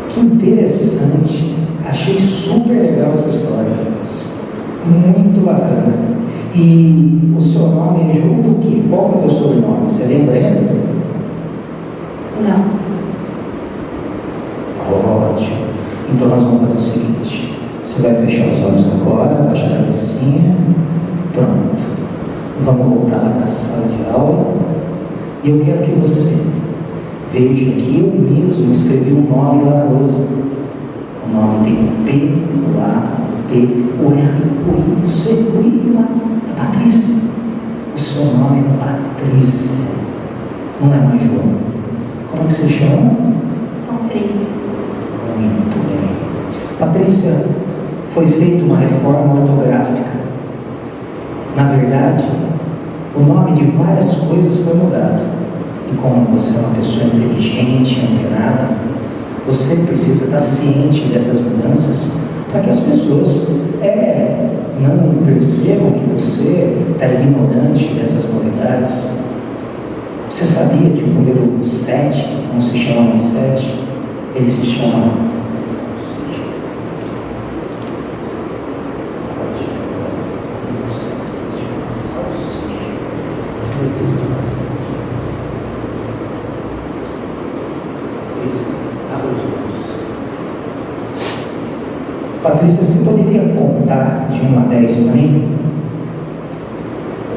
[SPEAKER 2] Que interessante. Achei super legal essa história, Patrícia. Muito bacana. E o seu nome é João do quê? Qual é o teu sobrenome? Você lembra ele?
[SPEAKER 9] Não.
[SPEAKER 2] Ótimo. Então nós vamos fazer o seguinte. Você vai fechar os olhos agora, abaixar a cabecinha. Pronto. Vamos voltar lá para a sala de aula. E eu quero que você veja que eu mesmo escrevi um nome lá na lousa. O nome tem um P lá, o P, o R, o I, o C, o I lá. É Patrícia. O seu nome é Patrícia. Não é mais João. Como é que você chama?
[SPEAKER 9] Patrícia.
[SPEAKER 2] Muito bem. Patrícia, foi feita uma reforma ortográfica. Na verdade, o nome de várias coisas foi mudado. E como você é uma pessoa inteligente, antenada, você precisa estar ciente dessas mudanças para que as pessoas não percebam que você está ignorante dessas novidades. Você sabia que o número 7 não se chama mais 7? Ele se chama Patrícia, você poderia contar de 1 a 10 para mim?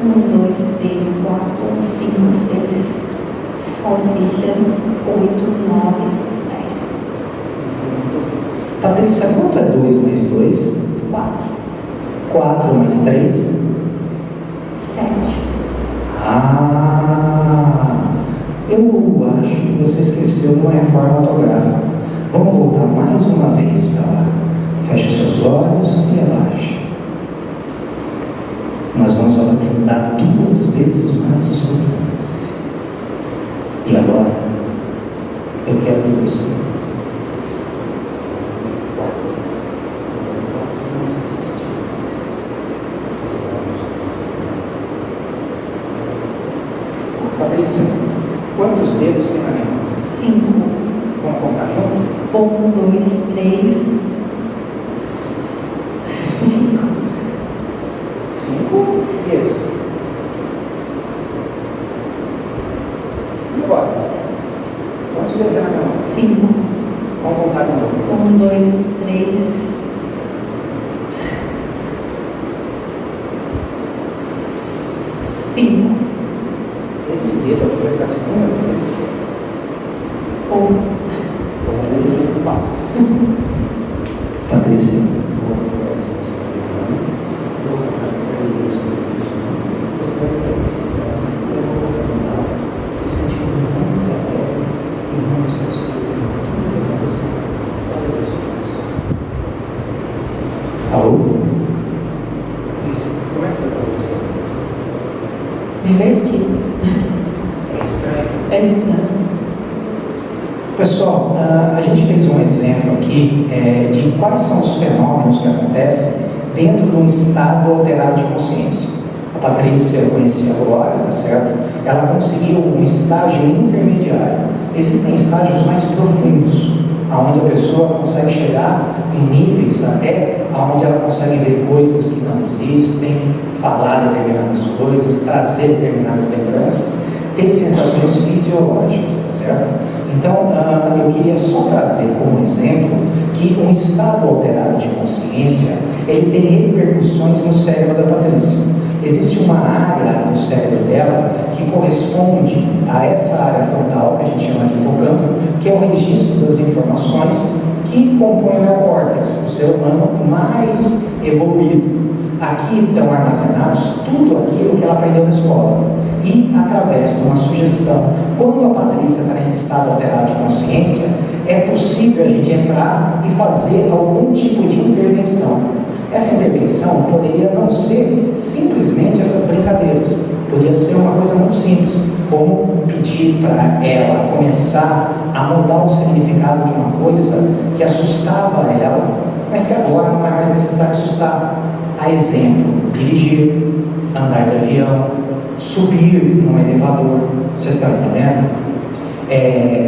[SPEAKER 9] 1, 2, 3, 4, 5, 6. Salsicha, 8, 9,
[SPEAKER 2] Patrícia, quanto é 2 mais 2?
[SPEAKER 9] 4.
[SPEAKER 2] 4 mais 3?
[SPEAKER 9] 7.
[SPEAKER 2] Eu acho que você esqueceu uma reforma ortográfica. Vamos voltar mais uma vez para lá. Feche seus olhos e relaxe. Nós vamos aprofundar 2 vezes mais o seu trânsito. E agora, eu quero que você Patrícia, quantos dedos tem na minha mão?
[SPEAKER 9] 5.
[SPEAKER 2] Vamos contar junto?
[SPEAKER 9] 1, 2, 3, 5.
[SPEAKER 2] 5 e esse. E agora? Quantos dedos tem na minha mão?
[SPEAKER 9] 5.
[SPEAKER 2] Vamos contar de novo.
[SPEAKER 9] 1, 2, 3, 5.
[SPEAKER 2] Esse dedo aqui vai ficar segunda vez. Patrícia, vou contar 3, 2, 1. Você vai sair desse canto. Eu vou contar. Você sente muito até e vamos resolver tudo mais. Olha Deus, eu faço. Alô? Patrícia, como é que foi para você?
[SPEAKER 9] Divertido.
[SPEAKER 2] É estranho.
[SPEAKER 9] É estranho.
[SPEAKER 2] Pessoal, a gente fez um exemplo aqui de quais são os fenômenos que acontecem dentro de um estado alterado de consciência. A Patrícia conhecia a Glória, tá certo? Ela conseguiu um estágio intermediário. Existem estágios mais profundos, onde a pessoa consegue chegar em níveis até onde ela consegue ver coisas que não existem, falar determinadas coisas, trazer determinadas lembranças, ter sensações fisiológicas, tá certo? Então, eu queria só trazer como exemplo que um estado alterado de consciência, ele tem repercussões no cérebro da Patrícia. Existe uma área do cérebro dela que corresponde a essa área frontal, que a gente chama de hipocampo, que é o registro das informações que compõem o neocórtex, o ser humano mais evoluído. Aqui estão armazenados tudo aquilo que ela aprendeu na escola. E, através de uma sugestão, quando a Patrícia está nesse estado alterado de consciência, é possível a gente entrar e fazer algum tipo de intervenção. Essa intervenção poderia não ser simplesmente essas brincadeiras, poderia ser uma coisa muito simples, como pedir para ela começar a mudar o significado de uma coisa que assustava ela, mas que agora não é mais necessário assustar. A exemplo, dirigir, andar de avião, subir num elevador, vocês estão entendendo?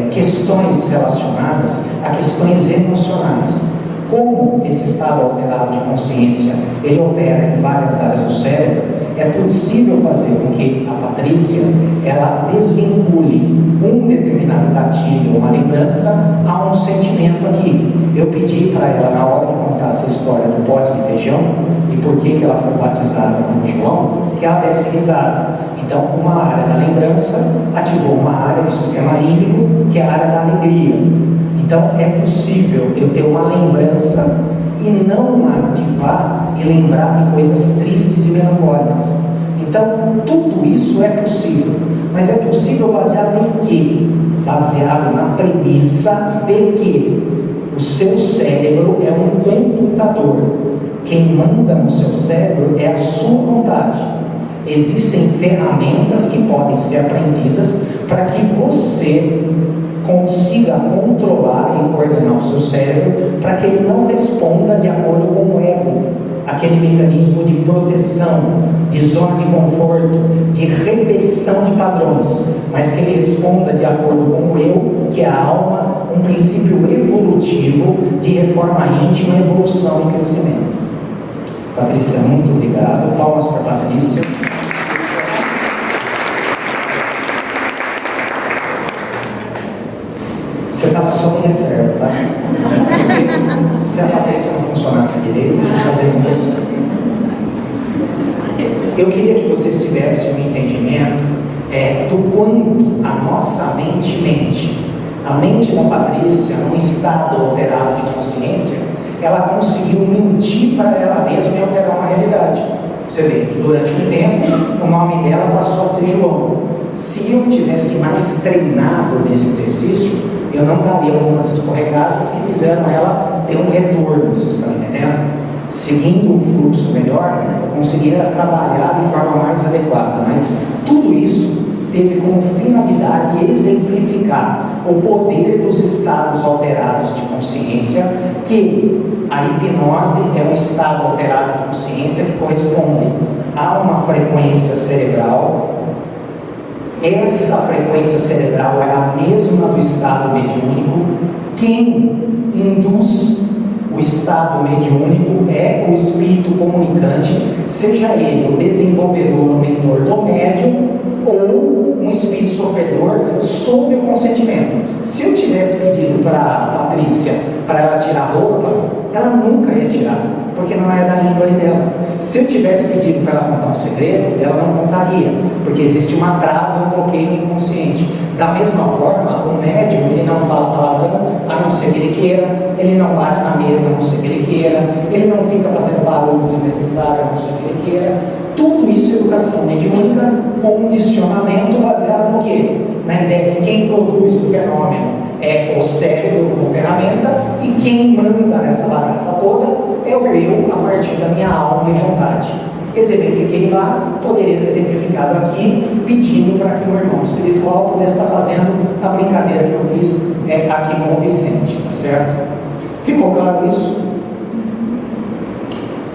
[SPEAKER 2] Questões relacionadas a questões emocionais. Como esse estado alterado de consciência ele opera em várias áreas do cérebro, é possível fazer com que a Patrícia ela desvincule um determinado gatilho, uma lembrança, a um sentimento aqui. Eu pedi para ela, na hora que contasse a história do pote de feijão e por que ela foi batizada como João, que ela desse risada. Então, uma área da lembrança ativou uma área do sistema límbico, que é a área da alegria. Então, é possível eu ter uma lembrança e não ativar e lembrar de coisas tristes e melancólicas. Então, tudo isso é possível. Mas é possível baseado em quê? Baseado na premissa de que o seu cérebro é um computador. Quem manda no seu cérebro é a sua vontade. Existem ferramentas que podem ser aprendidas para que você consiga controlar e coordenar o seu cérebro para que ele não responda de acordo com o ego, aquele mecanismo de proteção, de zona de conforto, de repetição de padrões, mas que ele responda de acordo com o eu, que é a alma, um princípio evolutivo de reforma íntima, evolução e crescimento. Patrícia, muito obrigado. Palmas para a Patrícia. Você estava só em reserva, tá? Porque se a Patrícia não funcionasse direito, a gente fazia isso. Eu queria que vocês tivessem um entendimento do quanto a nossa mente mente. a mente da Patrícia, num estado alterado de consciência, ela conseguiu mentir para ela mesma e alterar uma realidade. Você vê que durante um tempo, o nome dela passou a ser João. Se eu tivesse mais treinado nesse exercício, eu não daria algumas escorregadas que fizeram ela ter um retorno, vocês estão entendendo? Seguindo um fluxo melhor, eu conseguiria trabalhar de forma mais adequada. Mas tudo isso teve como finalidade exemplificar o poder dos estados alterados de consciência, que a hipnose é um estado alterado de consciência que corresponde a uma frequência cerebral. Essa frequência cerebral é a mesma do estado mediúnico. Quem induz o estado mediúnico é o espírito comunicante, seja ele o desenvolvedor, o mentor do médium, ou um espírito sofredor sob o consentimento. Se eu tivesse pedido para a Patrícia para ela tirar a roupa, ela nunca ia tirar, porque não é da índole dela. Se eu tivesse pedido para ela contar um segredo, ela não contaria, porque existe uma trava, um bloqueio inconsciente. Da mesma forma, o médium, ele não fala palavrão a não ser que ele queira, ele não bate na mesa a não ser que ele queira, ele não fica fazendo barulho desnecessário a não ser que ele queira. Tudo isso é educação mediúnica, condicionamento baseado no quê? Na ideia que quem produz o fenômeno é o cérebro como ferramenta, e quem manda nessa bagaça toda é o eu, a partir da minha alma e vontade. Exemplifiquei lá, poderia ter exemplificado aqui, pedindo para que o irmão espiritual pudesse estar fazendo a brincadeira que eu fiz aqui com o Vicente, tá certo? Ficou claro isso?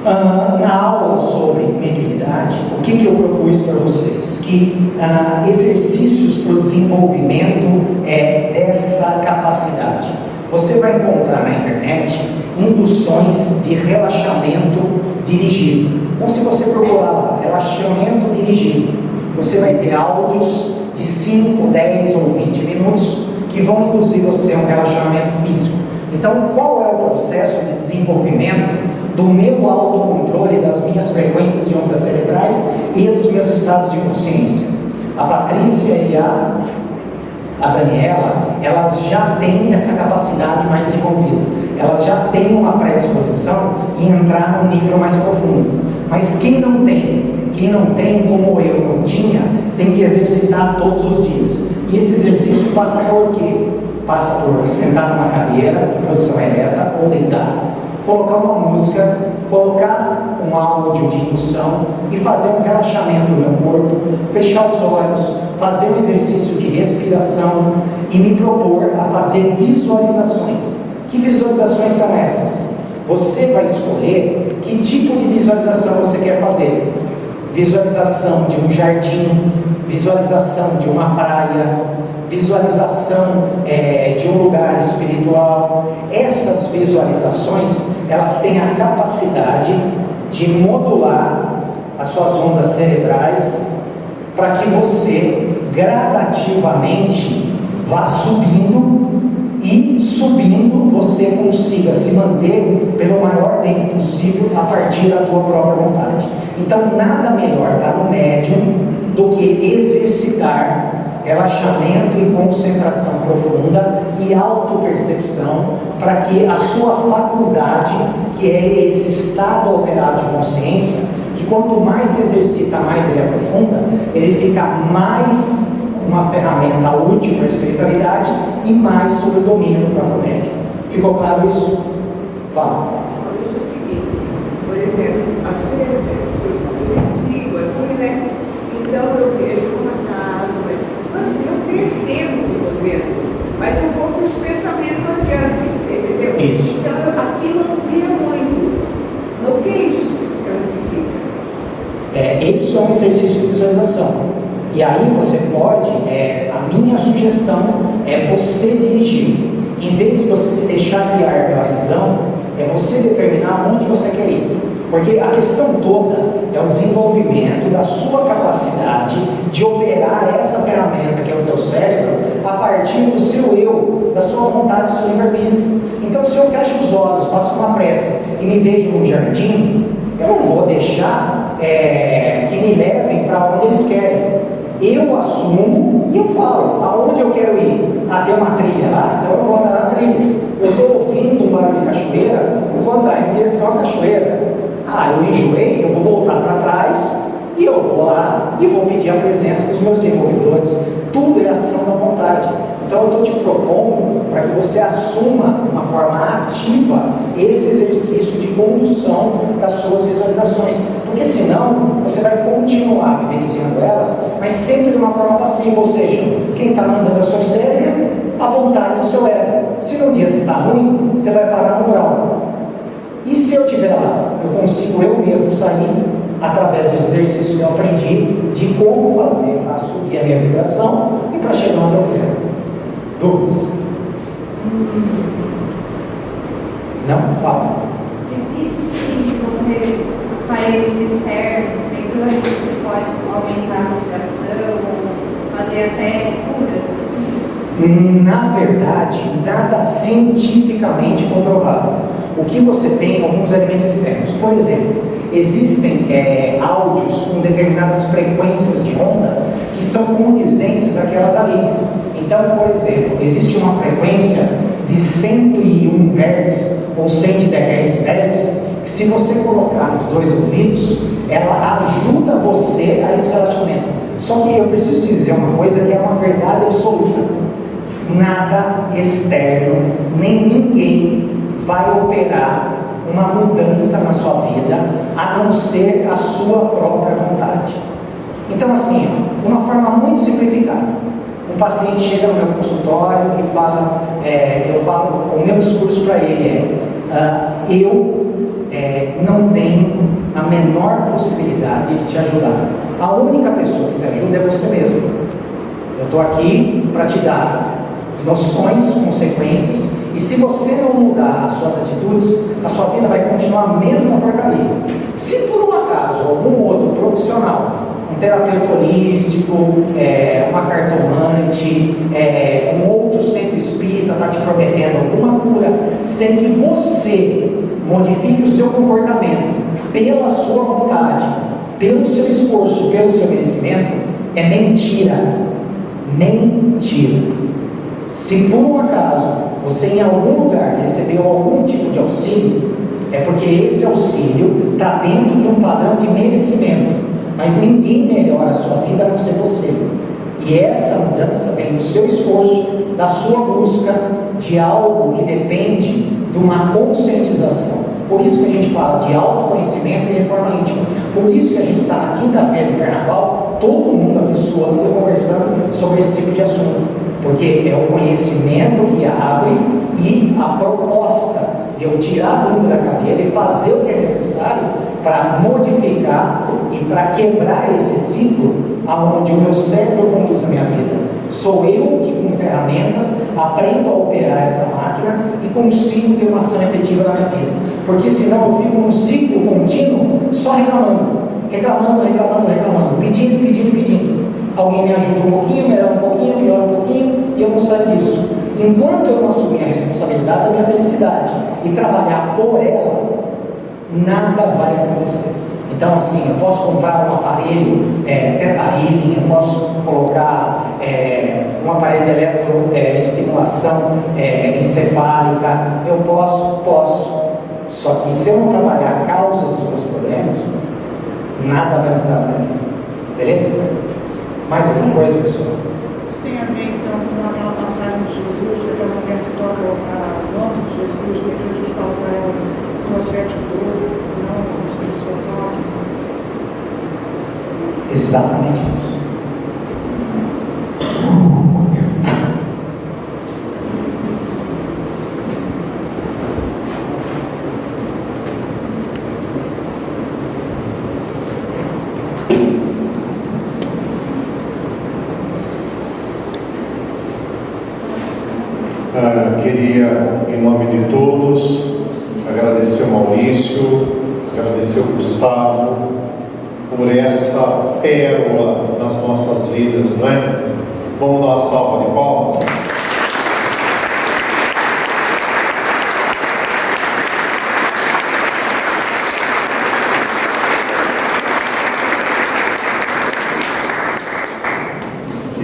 [SPEAKER 2] Na aula sobre mediunidade, o que eu propus para vocês? Que exercícios para o desenvolvimento dessa capacidade. Você vai encontrar na internet induções de relaxamento dirigido. Então, se você procurar lá, relaxamento dirigido, você vai ter áudios de 5, 10 ou 20 minutos que vão induzir você a um relaxamento físico. Então, qual é o processo de desenvolvimento do meu autocontrole das minhas frequências de ondas cerebrais e dos meus estados de consciência? A Patrícia e a Daniela, elas já têm essa capacidade mais desenvolvida. Elas já têm uma predisposição em entrar num nível mais profundo. Mas quem não tem, como eu não tinha, tem que exercitar todos os dias. E esse exercício passa por quê? Passa por sentar numa cadeira, em posição ereta, ou deitar, colocar uma música, colocar um áudio de indução e fazer um relaxamento do meu corpo, fechar os olhos, fazer um exercício de respiração e me propor a fazer visualizações. Que visualizações são essas? Você vai escolher que tipo de visualização você quer fazer. Visualização de um jardim, visualização de uma praia, visualização de um lugar espiritual. Essas visualizações, elas têm a capacidade de modular as suas ondas cerebrais para que você gradativamente vá subindo, e subindo você consiga se manter pelo maior tempo possível a partir da tua própria vontade. Então, nada melhor para o médium do que exercitar relaxamento e concentração profunda e autopercepção, para que a sua faculdade, que é esse estado alterado de consciência, que quanto mais se exercita, mais ele aprofunda, ele fica mais uma ferramenta útil para a espiritualidade e mais sobre o domínio do próprio médium. Ficou claro isso? Fala.
[SPEAKER 10] Isso é o seguinte, por exemplo, as vezes eu sigo assim, né? Então eu vejo uma casa, eu percebo o que eu estou vendo, mas eu vou com esse pensamento adiante, você entendeu?
[SPEAKER 2] Isso.
[SPEAKER 10] Então aquilo amplia muito. No que isso se classifica?
[SPEAKER 2] Isso é um exercício de visualização. E aí você pode, a minha sugestão é você dirigir. Em vez de você se deixar guiar pela visão, é você determinar onde você quer ir. Porque a questão toda é o desenvolvimento da sua capacidade de operar essa ferramenta que é o teu cérebro a partir do seu eu, da sua vontade, do seu livre-arbítrio. Então, se eu fecho os olhos, faço uma prece e me vejo num jardim, eu não vou deixar que me levem para onde eles querem. Eu assumo e eu falo, aonde eu quero ir? Ah, tem uma trilha lá? Então eu vou andar na trilha. Eu estou ouvindo um barulho de cachoeira, eu vou andar em direção à cachoeira. Ah, eu enjoei, eu vou voltar para trás e eu vou lá e vou pedir a presença dos meus envolvedores. Tudo é ação da vontade. Então eu estou te propondo para que você assuma de uma forma ativa esse exercício de condução das suas visualizações. Porque senão você vai continuar vivenciando elas, mas sempre de uma forma passiva. Ou seja, quem está mandando é o seu cérebro, a vontade do seu ego. Se no dia você está ruim, você vai parar no grau. E se eu estiver lá, eu consigo eu mesmo sair através dos exercícios que eu aprendi de como fazer para subir a minha vibração e para chegar onde eu quero. Dúvidas? Não? Fala.
[SPEAKER 6] Existe você aparelhos externos, mecânicos, que pode aumentar a vibração, ou fazer até curas? Assim?
[SPEAKER 2] Na verdade, nada cientificamente comprovado. O que você tem em alguns elementos externos. Por exemplo, existem áudios com determinadas frequências de onda que são condizentes àquelas ali. Então, por exemplo, existe uma frequência de 101 Hz ou 110 Hz que, se você colocar nos dois ouvidos, ela ajuda você a esse relaxamento. Só que eu preciso dizer uma coisa que é uma verdade absoluta: nada externo, nem ninguém vai operar uma mudança na sua vida, a não ser a sua própria vontade. Então, assim, uma forma muito simplificada. Um paciente chega no meu consultório e fala, eu falo, o meu discurso para ele eu não tenho a menor possibilidade de te ajudar. A única pessoa que se ajuda é você mesmo. Eu estou aqui para te dar noções, consequências, e se você não mudar as suas atitudes, a sua vida vai continuar a mesma porcaria. Se por um acaso algum outro profissional, um terapeuta holístico, uma cartomante, um outro centro espírita está te prometendo alguma cura, sem que você modifique o seu comportamento pela sua vontade, pelo seu esforço, pelo seu merecimento, é mentira. Mentira. Se por um acaso você em algum lugar recebeu algum tipo de auxílio, é porque esse auxílio está dentro de um padrão de merecimento. Mas ninguém melhora a sua vida a não ser você. E essa mudança vem do seu esforço, da sua busca de algo que depende de uma conscientização. Por isso que a gente fala de autoconhecimento e reforma íntima. Por isso que a gente está na quinta-feira de carnaval, todo mundo aqui suando e conversando sobre esse tipo de assunto. Porque é o conhecimento que abre e a proposta de eu tirar a bunda da cadeira e fazer o que é necessário para modificar e para quebrar esse ciclo aonde o meu cérebro conduz a minha vida. Sou eu que, com ferramentas, aprendo a operar essa máquina e consigo ter uma ação efetiva na minha vida. Porque senão eu fico num ciclo contínuo só reclamando, pedindo. Alguém me ajuda um pouquinho, melhora um pouquinho, piora um pouquinho, e eu não saio disso. Enquanto eu não assumir a responsabilidade da minha felicidade e trabalhar por ela, nada vai acontecer. Então, assim, eu posso comprar um aparelho Theta Healing, eu posso colocar um aparelho de eletroestimulação encefálica, eu posso. Só que se eu não trabalhar a causa dos meus problemas, nada vai mudar na minha vida. Beleza? Mais alguma coisa, pessoal?
[SPEAKER 7] Isso tem a ver, então, com aquela passagem de Jesus, que aquela mulher que toca o nome de Jesus, que Jesus fala para ela, não oferte o povo, não o seu próprio.
[SPEAKER 2] Exatamente isso.
[SPEAKER 1] Queria, em nome de todos, agradecer ao Maurício, agradecer ao Gustavo por essa pérola nas nossas vidas, não é? Vamos dar uma salva de palmas?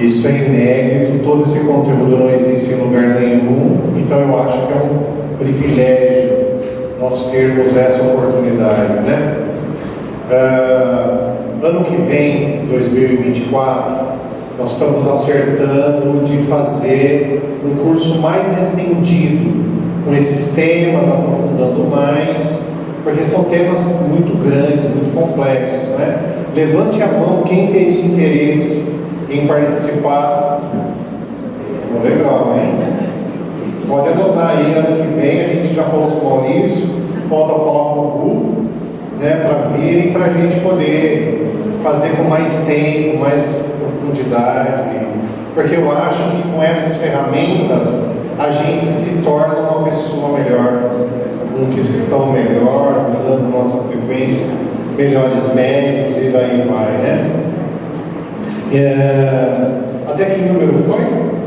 [SPEAKER 1] Isso é inédito, todo esse conteúdo não existe em lugar nenhum, então eu acho que é um privilégio nós termos essa oportunidade, né? Ano que vem, 2024, nós estamos acertando de fazer um curso mais estendido, com esses temas, aprofundando mais, porque são temas muito grandes, muito complexos, né? Levante a mão quem teria interesse em participar. Legal, hein? Pode anotar aí, ano que vem a gente já falou com o Maurício, volta a falar com o Gu, né, para virem, para a gente poder fazer com mais tempo, mais profundidade, porque eu acho que com essas ferramentas a gente se torna uma pessoa melhor, um cristão melhor, mudando nossa frequência, melhores médicos e daí vai, né? Até que número foi?